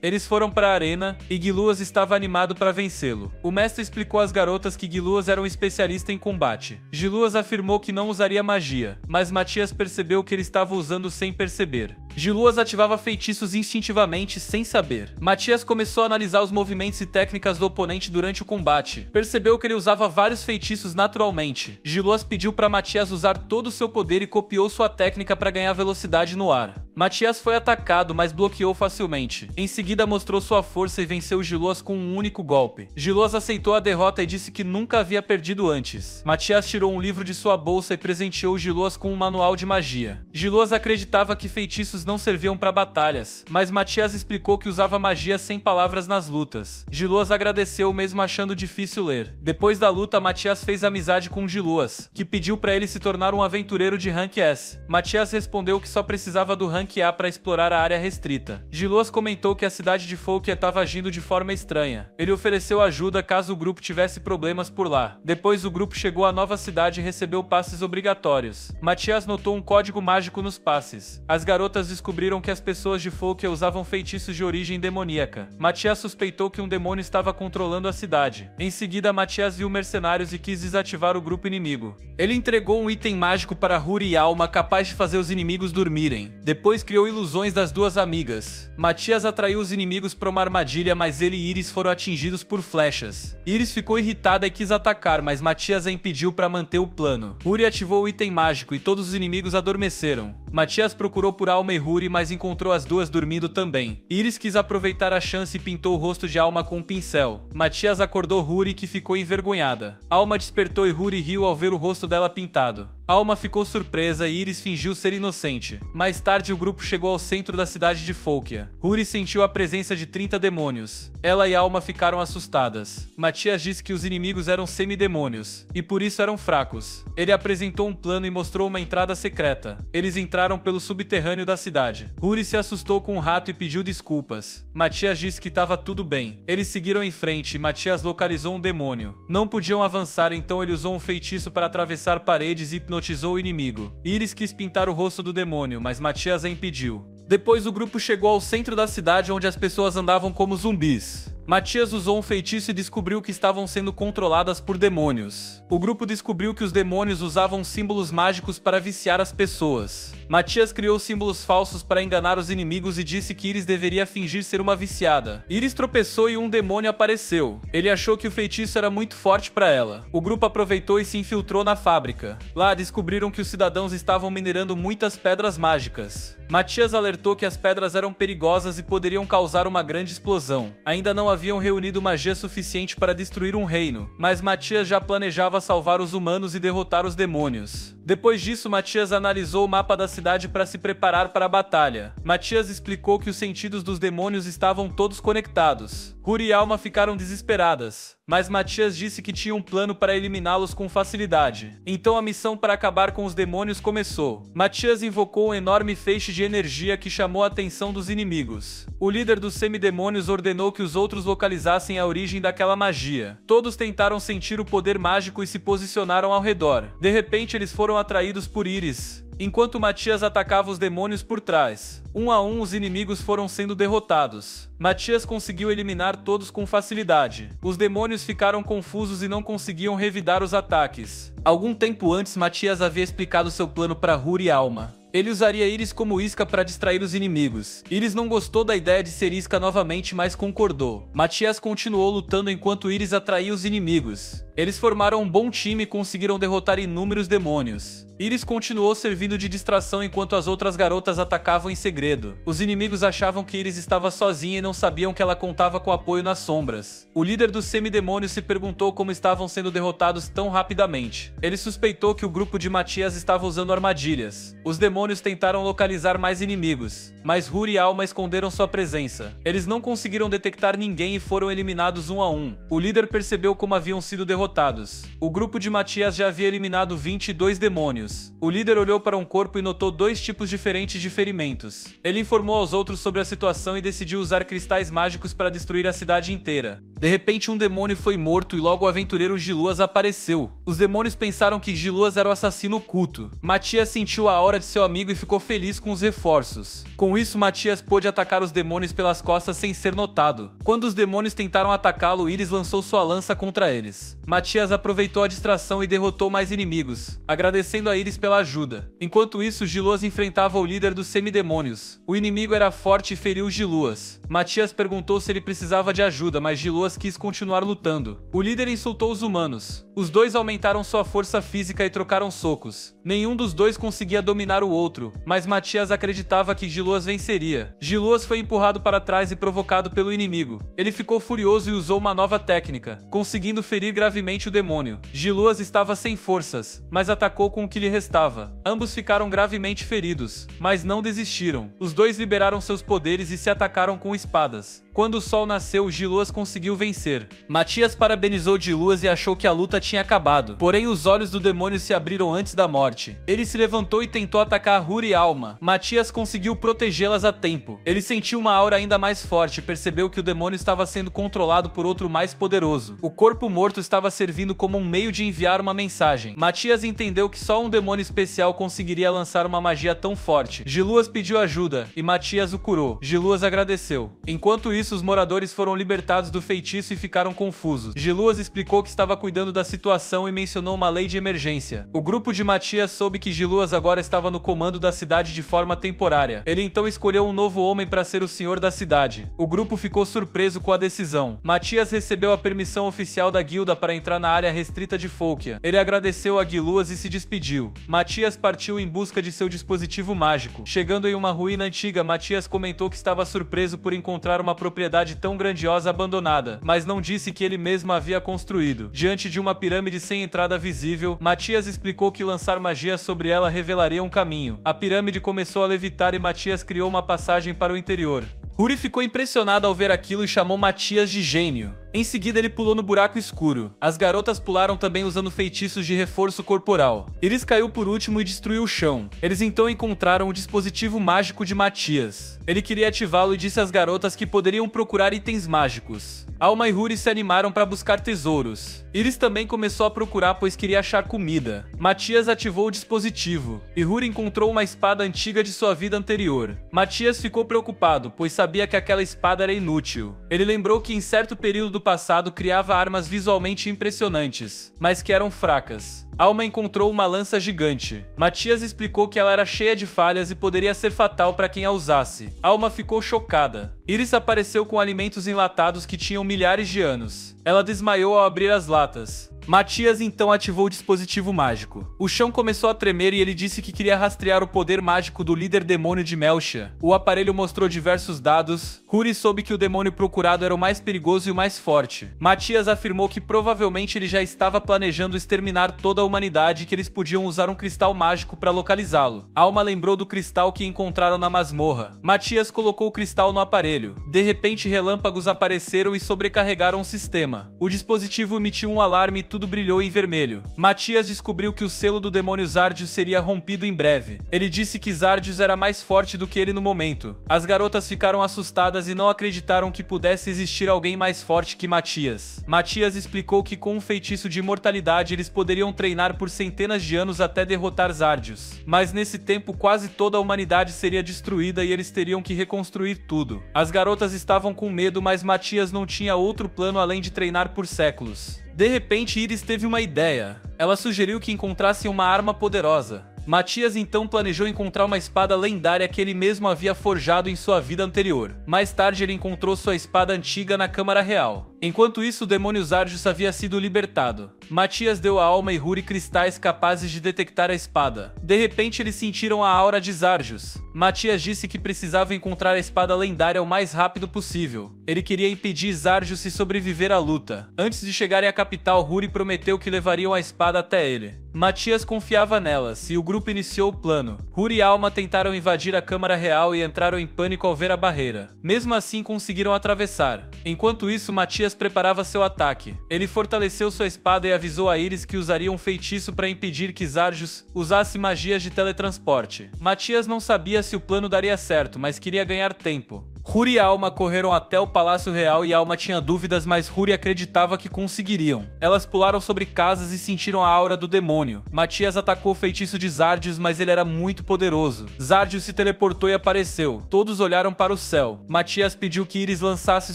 Eles foram para a arena e Giluas estava animado para vencê-lo. O mestre explicou às garotas que Giluas era um especialista em combate. Giluas afirmou que não usaria magia, mas Matias percebeu que ele estava usando sem perceber. Giluas ativava feitiços instintivamente, sem saber. Matias começou a analisar os movimentos e técnicas do oponente durante o combate. Percebeu que ele usava vários feitiços naturalmente. Giluas pediu para Matias usar todo o seu poder e copiou sua técnica para ganhar velocidade no ar. Matias foi atacado, mas bloqueou facilmente. Em seguida mostrou sua força e venceu Giluas com um único golpe. Giluas aceitou a derrota e disse que nunca havia perdido antes. Matias tirou um livro de sua bolsa e presenteou Giluas com um manual de magia. Giluas acreditava que feitiços não serviam para batalhas, mas Matias explicou que usava magia sem palavras nas lutas. Giluas agradeceu, mesmo achando difícil ler. Depois da luta, Matias fez amizade com Giluas, que pediu para ele se tornar um aventureiro de rank S. Matias respondeu que só precisava do rank A para explorar a área restrita. Giluas comentou que a cidade de Folkia estava agindo de forma estranha. Ele ofereceu ajuda caso o grupo tivesse problemas por lá. Depois o grupo chegou à nova cidade e recebeu passes obrigatórios. Matias notou um código mágico nos passes. As garotas descobriram que as pessoas de Folkia usavam feitiços de origem demoníaca. Matias suspeitou que um demônio estava controlando a cidade. Em seguida, Matias viu mercenários e quis desativar o grupo inimigo. Ele entregou um item mágico para Huri e Alma capaz de fazer os inimigos dormirem. Depois criou ilusões das duas amigas. Matias atraiu os inimigos para uma armadilha, mas ele e Iris foram atingidos por flechas. Iris ficou irritada e quis atacar, mas Matias a impediu para manter o plano. Huri ativou o item mágico e todos os inimigos adormeceram. Matias procurou por Alma e Huri, mas encontrou as duas dormindo também. Iris quis aproveitar a chance e pintou o rosto de Alma com um pincel. Matias acordou Huri, que ficou envergonhada. Alma despertou e Huri riu ao ver o rosto dela pintado. Alma ficou surpresa e Iris fingiu ser inocente. Mais tarde, o grupo chegou ao centro da cidade de Folkia. Huri sentiu a presença de 30 demônios. Ela e Alma ficaram assustadas. Matias disse que os inimigos eram semidemônios, e por isso eram fracos. Ele apresentou um plano e mostrou uma entrada secreta. Eles entraram pelo subterrâneo da cidade. Huri se assustou com o rato e pediu desculpas. Matias disse que estava tudo bem. Eles seguiram em frente e Matias localizou um demônio. Não podiam avançar, então ele usou um feitiço para atravessar paredes e hipnotizou o inimigo. Iris quis pintar o rosto do demônio, mas Matias a impediu. Depois o grupo chegou ao centro da cidade, onde as pessoas andavam como zumbis. Matias usou um feitiço e descobriu que estavam sendo controladas por demônios. O grupo descobriu que os demônios usavam símbolos mágicos para viciar as pessoas. Matias criou símbolos falsos para enganar os inimigos e disse que Iris deveria fingir ser uma viciada. Iris tropeçou e um demônio apareceu. Ele achou que o feitiço era muito forte para ela. O grupo aproveitou e se infiltrou na fábrica. Lá descobriram que os cidadãos estavam minerando muitas pedras mágicas. Matias alertou que as pedras eram perigosas e poderiam causar uma grande explosão. Ainda não haviam reunido magia suficiente para destruir um reino, mas Matias já planejava salvar os humanos e derrotar os demônios. Depois disso, Matias analisou o mapa da cidade para se preparar para a batalha. Matias explicou que os sentidos dos demônios estavam todos conectados. Huri e Alma ficaram desesperadas, mas Matias disse que tinha um plano para eliminá-los com facilidade. Então a missão para acabar com os demônios começou. Matias invocou um enorme feixe de energia que chamou a atenção dos inimigos. O líder dos semidemônios ordenou que os outros localizassem a origem daquela magia. Todos tentaram sentir o poder mágico e se posicionaram ao redor. De repente eles foram atraídos por Iris, enquanto Matias atacava os demônios por trás. Um a um os inimigos foram sendo derrotados. Matias conseguiu eliminar todos com facilidade. Os demônios ficaram confusos e não conseguiam revidar os ataques. Algum tempo antes, Matias havia explicado seu plano para Huri e Alma. Ele usaria Iris como isca para distrair os inimigos. Iris não gostou da ideia de ser isca novamente, mas concordou. Matias continuou lutando enquanto Iris atraía os inimigos. Eles formaram um bom time e conseguiram derrotar inúmeros demônios. Iris continuou servindo de distração enquanto as outras garotas atacavam em segredo. Os inimigos achavam que Iris estava sozinha e não sabiam que ela contava com apoio nas sombras. O líder dos semidemônios se perguntou como estavam sendo derrotados tão rapidamente. Ele suspeitou que o grupo de Matias estava usando armadilhas. Os demônios tentaram localizar mais inimigos, mas Huri e Alma esconderam sua presença. Eles não conseguiram detectar ninguém e foram eliminados um a um. O líder percebeu como haviam sido derrotados. O grupo de Matias já havia eliminado 22 demônios. O líder olhou para um corpo e notou 2 tipos diferentes de ferimentos. Ele informou aos outros sobre a situação e decidiu usar cristais mágicos para destruir a cidade inteira. De repente, um demônio foi morto e logo o aventureiro Giluas apareceu. Os demônios pensaram que Giluas era o assassino oculto. Matias sentiu a aura de seu amigo e ficou feliz com os reforços. Com isso, Matias pôde atacar os demônios pelas costas sem ser notado. Quando os demônios tentaram atacá-lo, Iris lançou sua lança contra eles. Matias aproveitou a distração e derrotou mais inimigos, agradecendo a Iris pela ajuda. Enquanto isso, Giluas enfrentava o líder dos semidemônios. O inimigo era forte e feriu Giluas. Matias perguntou se ele precisava de ajuda, mas Giluas quis continuar lutando. O líder insultou os humanos. Os dois aumentaram sua força física e trocaram socos. Nenhum dos dois conseguia dominar o outro, mas Matias acreditava que Giluas venceria. Giluas foi empurrado para trás e provocado pelo inimigo. Ele ficou furioso e usou uma nova técnica, conseguindo ferir gravemente o demônio. Giluas estava sem forças, mas atacou com o que lhe restava. Ambos ficaram gravemente feridos, mas não desistiram. Os dois liberaram seus poderes e se atacaram com espadas. Quando o sol nasceu, Giluas conseguiu vencer. Matias parabenizou Giluas e achou que a luta tinha acabado. Porém, os olhos do demônio se abriram antes da morte. Ele se levantou e tentou atacar Huri e Alma. Matias conseguiu protegê-las a tempo. Ele sentiu uma aura ainda mais forte e percebeu que o demônio estava sendo controlado por outro mais poderoso. O corpo morto estava servindo como um meio de enviar uma mensagem. Matias entendeu que só um demônio especial conseguiria lançar uma magia tão forte. Giluas pediu ajuda e Matias o curou. Giluas agradeceu. Enquanto isso, os moradores foram libertados do feitiço e ficaram confusos. Giluas explicou que estava cuidando da situação e mencionou uma lei de emergência. O grupo de Matias soube que Giluas agora estava no comando da cidade de forma temporária. Ele então escolheu um novo homem para ser o senhor da cidade. O grupo ficou surpreso com a decisão. Matias recebeu a permissão oficial da guilda para entrar na área restrita de Folkia. Ele agradeceu a Giluas e se despediu. Matias partiu em busca de seu dispositivo mágico. Chegando em uma ruína antiga, Matias comentou que estava surpreso por encontrar uma propriedade tão grandiosa abandonada, mas não disse que ele mesmo havia construído. Diante de uma pirâmide sem entrada visível, Matias explicou que lançar magia sobre ela revelaria um caminho. A pirâmide começou a levitar e Matias criou uma passagem para o interior. Huri ficou impressionado ao ver aquilo e chamou Matias de gênio. Em seguida, ele pulou no buraco escuro. As garotas pularam também usando feitiços de reforço corporal. Iris caiu por último e destruiu o chão. Eles então encontraram o dispositivo mágico de Matias. Ele queria ativá-lo e disse às garotas que poderiam procurar itens mágicos. Alma e Huri se animaram para buscar tesouros. Iris também começou a procurar, pois queria achar comida. Matias ativou o dispositivo, e Huri encontrou uma espada antiga de sua vida anterior. Matias ficou preocupado, pois sabia que aquela espada era inútil. Ele lembrou que em certo período do passado criava armas visualmente impressionantes, mas que eram fracas. Alma encontrou uma lança gigante. Matias explicou que ela era cheia de falhas e poderia ser fatal para quem a usasse. Alma ficou chocada. Iris apareceu com alimentos enlatados que tinham milhares de anos. Ela desmaiou ao abrir as latas. Matias então ativou o dispositivo mágico. O chão começou a tremer e ele disse que queria rastrear o poder mágico do líder demônio de Melchia. O aparelho mostrou diversos dados. Huri soube que o demônio procurado era o mais perigoso e o mais forte. Matias afirmou que provavelmente ele já estava planejando exterminar toda a humanidade que eles podiam usar um cristal mágico para localizá-lo. Alma lembrou do cristal que encontraram na masmorra. Matias colocou o cristal no aparelho. De repente, relâmpagos apareceram e sobrecarregaram o sistema. O dispositivo emitiu um alarme e tudo brilhou em vermelho. Matias descobriu que o selo do demônio Zardius seria rompido em breve. Ele disse que Zardius era mais forte do que ele no momento. As garotas ficaram assustadas e não acreditaram que pudesse existir alguém mais forte que Matias. Matias explicou que com um feitiço de imortalidade eles poderiam treinar por centenas de anos até derrotar Zardius. Mas nesse tempo quase toda a humanidade seria destruída e eles teriam que reconstruir tudo. As garotas estavam com medo, mas Matias não tinha outro plano além de treinar por séculos. De repente, Iris teve uma ideia. Ela sugeriu que encontrassem uma arma poderosa. Matias então planejou encontrar uma espada lendária que ele mesmo havia forjado em sua vida anterior. Mais tarde ele encontrou sua espada antiga na Câmara Real. Enquanto isso, o demônio Zardius havia sido libertado. Matias deu a Alma e Huri cristais capazes de detectar a espada. De repente eles sentiram a aura de Zardius. Matias disse que precisava encontrar a espada lendária o mais rápido possível. Ele queria impedir Zardius de sobreviver à luta. Antes de chegarem à capital, Huri prometeu que levariam a espada até ele. Matias confiava nelas e o grupo iniciou o plano. Huri e Alma tentaram invadir a Câmara Real e entraram em pânico ao ver a barreira. Mesmo assim, conseguiram atravessar. Enquanto isso, Matias preparava seu ataque. Ele fortaleceu sua espada e avisou a Iris que usaria um feitiço para impedir que Zardius usasse magias de teletransporte. Matias não sabia se o plano daria certo, mas queria ganhar tempo. Huri e Alma correram até o Palácio Real e Alma tinha dúvidas, mas Huri acreditava que conseguiriam. Elas pularam sobre casas e sentiram a aura do demônio. Matias atacou o feitiço de Zardius, mas ele era muito poderoso. Zardius se teleportou e apareceu. Todos olharam para o céu. Matias pediu que Iris lançasse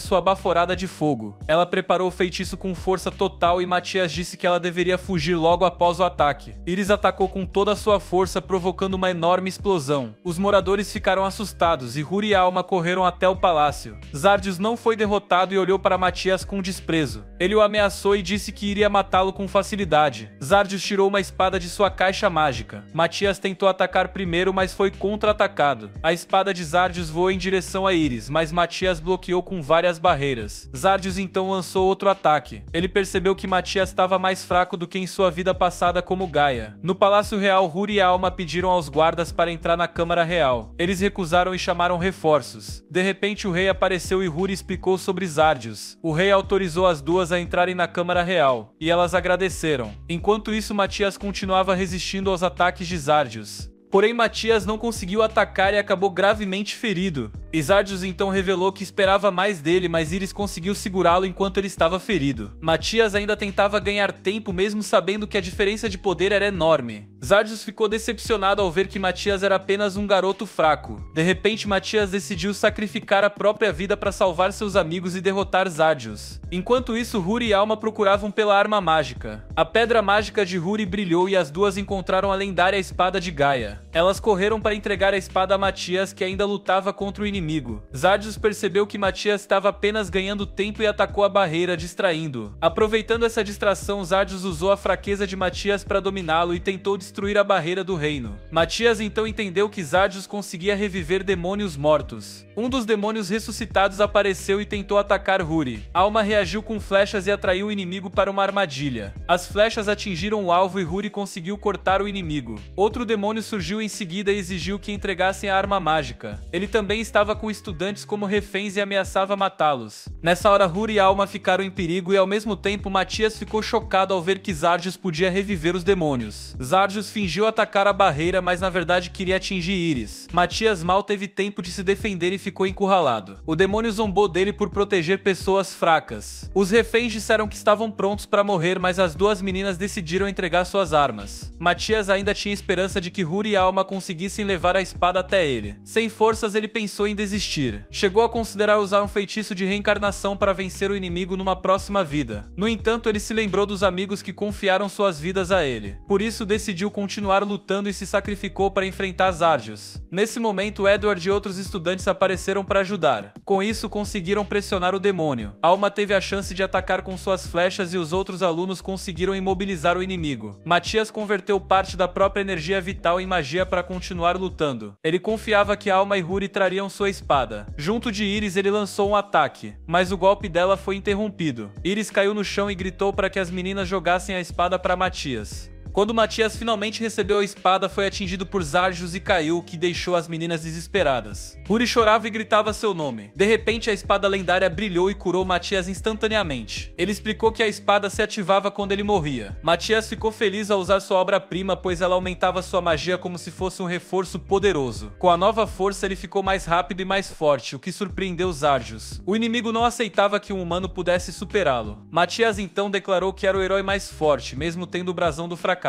sua baforada de fogo. Ela preparou o feitiço com força total e Matias disse que ela deveria fugir logo após o ataque. Iris atacou com toda a sua força, provocando uma enorme explosão. Os moradores ficaram assustados e Huri e Alma correram até o palácio. Zardius não foi derrotado e olhou para Matias com desprezo. Ele o ameaçou e disse que iria matá-lo com facilidade. Zardius tirou uma espada de sua caixa mágica. Matias tentou atacar primeiro, mas foi contra-atacado. A espada de Zardius voou em direção a Iris, mas Matias bloqueou com várias barreiras. Zardius então lançou outro ataque. Ele percebeu que Matias estava mais fraco do que em sua vida passada como Gaia. No Palácio Real, Huri e Alma pediram aos guardas para entrar na Câmara Real. Eles recusaram e chamaram reforços. De repente o rei apareceu e Huri explicou sobre Zardius. O rei autorizou as duas a entrarem na Câmara Real, e elas agradeceram. Enquanto isso, Matias continuava resistindo aos ataques de Zardius. Porém, Matias não conseguiu atacar e acabou gravemente ferido. Zardius então revelou que esperava mais dele, mas Iris conseguiu segurá-lo enquanto ele estava ferido. Matias ainda tentava ganhar tempo, mesmo sabendo que a diferença de poder era enorme. Zardius ficou decepcionado ao ver que Matias era apenas um garoto fraco. De repente, Matias decidiu sacrificar a própria vida para salvar seus amigos e derrotar Zardius. Enquanto isso, Huri e Alma procuravam pela arma mágica. A pedra mágica de Huri brilhou e as duas encontraram a lendária espada de Gaia. Elas correram para entregar a espada a Matias, que ainda lutava contra o inimigo. Zardius percebeu que Matias estava apenas ganhando tempo e atacou a barreira, distraindo-o. Aproveitando essa distração, Zardius usou a fraqueza de Matias para dominá-lo e tentou destruir a barreira do reino. Matias então entendeu que Zardius conseguia reviver demônios mortos. Um dos demônios ressuscitados apareceu e tentou atacar Huri. Alma reagiu com flechas e atraiu o inimigo para uma armadilha. As flechas atingiram o alvo e Huri conseguiu cortar o inimigo. Outro demônio surgiu em seguida e exigiu que entregassem a arma mágica. Ele também estava com estudantes como reféns e ameaçava matá-los. Nessa hora, Huri e Alma ficaram em perigo e ao mesmo tempo Matias ficou chocado ao ver que Zardius podia reviver os demônios. Zardius fingiu atacar a barreira, mas na verdade queria atingir Iris. Matias mal teve tempo de se defender e ficou encurralado. O demônio zombou dele por proteger pessoas fracas. Os reféns disseram que estavam prontos para morrer, mas as duas meninas decidiram entregar suas armas. Matias ainda tinha esperança de que Huri e Alma conseguissem levar a espada até ele. Sem forças, ele pensou em desistir. Chegou a considerar usar um feitiço de reencarnação para vencer o inimigo numa próxima vida. No entanto, ele se lembrou dos amigos que confiaram suas vidas a ele. Por isso, decidiu continuar lutando e se sacrificou para enfrentar Zardius. Nesse momento, Edward e outros estudantes apareceram para ajudar. Com isso, conseguiram pressionar o demônio. Alma teve a chance de atacar com suas flechas e os outros alunos conseguiram imobilizar o inimigo. Matias converteu parte da própria energia vital em magia para continuar lutando. Ele confiava que Alma e Huri trariam sua espada. Junto de Iris, ele lançou um ataque, mas o golpe dela foi interrompido. Iris caiu no chão e gritou para que as meninas jogassem a espada para Matias. Quando Matias finalmente recebeu a espada, foi atingido por Zarjus e caiu, o que deixou as meninas desesperadas. Huri chorava e gritava seu nome. De repente, a espada lendária brilhou e curou Matias instantaneamente. Ele explicou que a espada se ativava quando ele morria. Matias ficou feliz ao usar sua obra-prima, pois ela aumentava sua magia como se fosse um reforço poderoso. Com a nova força, ele ficou mais rápido e mais forte, o que surpreendeu Zarjus. O inimigo não aceitava que um humano pudesse superá-lo. Matias então declarou que era o herói mais forte, mesmo tendo o brasão do fracasso.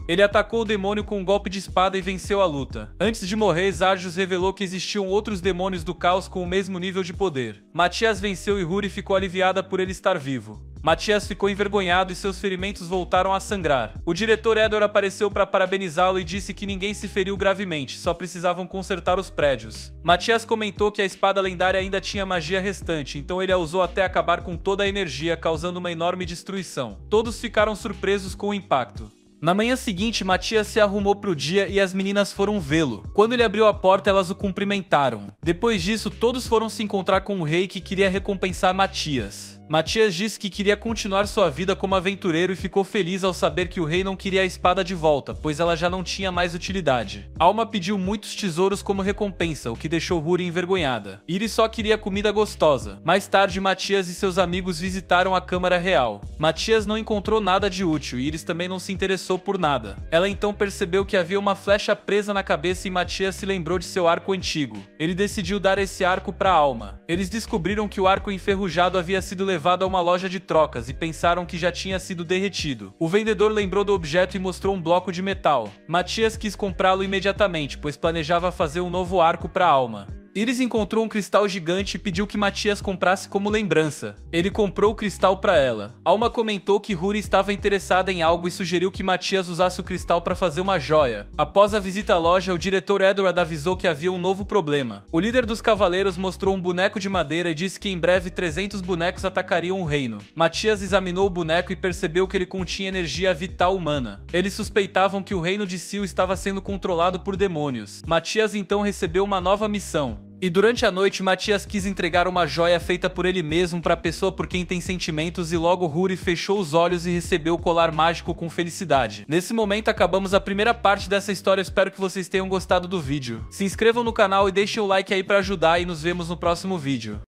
Ele atacou o demônio com um golpe de espada e venceu a luta. Antes de morrer, Zarjus revelou que existiam outros demônios do caos com o mesmo nível de poder. Matias venceu e Huri ficou aliviada por ele estar vivo. Matias ficou envergonhado e seus ferimentos voltaram a sangrar. O diretor Edward apareceu para parabenizá-lo e disse que ninguém se feriu gravemente, só precisavam consertar os prédios. Matias comentou que a espada lendária ainda tinha magia restante, então ele a usou até acabar com toda a energia, causando uma enorme destruição. Todos ficaram surpresos com o impacto. Na manhã seguinte, Matias se arrumou pro dia e as meninas foram vê-lo. Quando ele abriu a porta, elas o cumprimentaram. Depois disso, todos foram se encontrar com o rei, que queria recompensar Matias. Matias disse que queria continuar sua vida como aventureiro e ficou feliz ao saber que o rei não queria a espada de volta, pois ela já não tinha mais utilidade. Alma pediu muitos tesouros como recompensa, o que deixou Huri envergonhada. Iris só queria comida gostosa. Mais tarde, Matias e seus amigos visitaram a Câmara Real. Matias não encontrou nada de útil e Iris também não se interessou por nada. Ela então percebeu que havia uma flecha presa na cabeça e Matias se lembrou de seu arco antigo. Ele decidiu dar esse arco para Alma. Eles descobriram que o arco enferrujado havia sido levado a uma loja de trocas e pensaram que já tinha sido derretido. O vendedor lembrou do objeto e mostrou um bloco de metal. Matias quis comprá-lo imediatamente, pois planejava fazer um novo arco para Alma. Iris encontrou um cristal gigante e pediu que Matias comprasse como lembrança. Ele comprou o cristal para ela. Alma comentou que Huri estava interessada em algo e sugeriu que Matias usasse o cristal para fazer uma joia. Após a visita à loja, o diretor Edward avisou que havia um novo problema. O líder dos cavaleiros mostrou um boneco de madeira e disse que em breve 300 bonecos atacariam o reino. Matias examinou o boneco e percebeu que ele continha energia vital humana. Eles suspeitavam que o reino de Sil estava sendo controlado por demônios. Matias então recebeu uma nova missão. E durante a noite, Matias quis entregar uma joia feita por ele mesmo para a pessoa por quem tem sentimentos e logo Huri fechou os olhos e recebeu o colar mágico com felicidade. Nesse momento acabamos a primeira parte dessa história, espero que vocês tenham gostado do vídeo. Se inscrevam no canal e deixem o like aí para ajudar e nos vemos no próximo vídeo.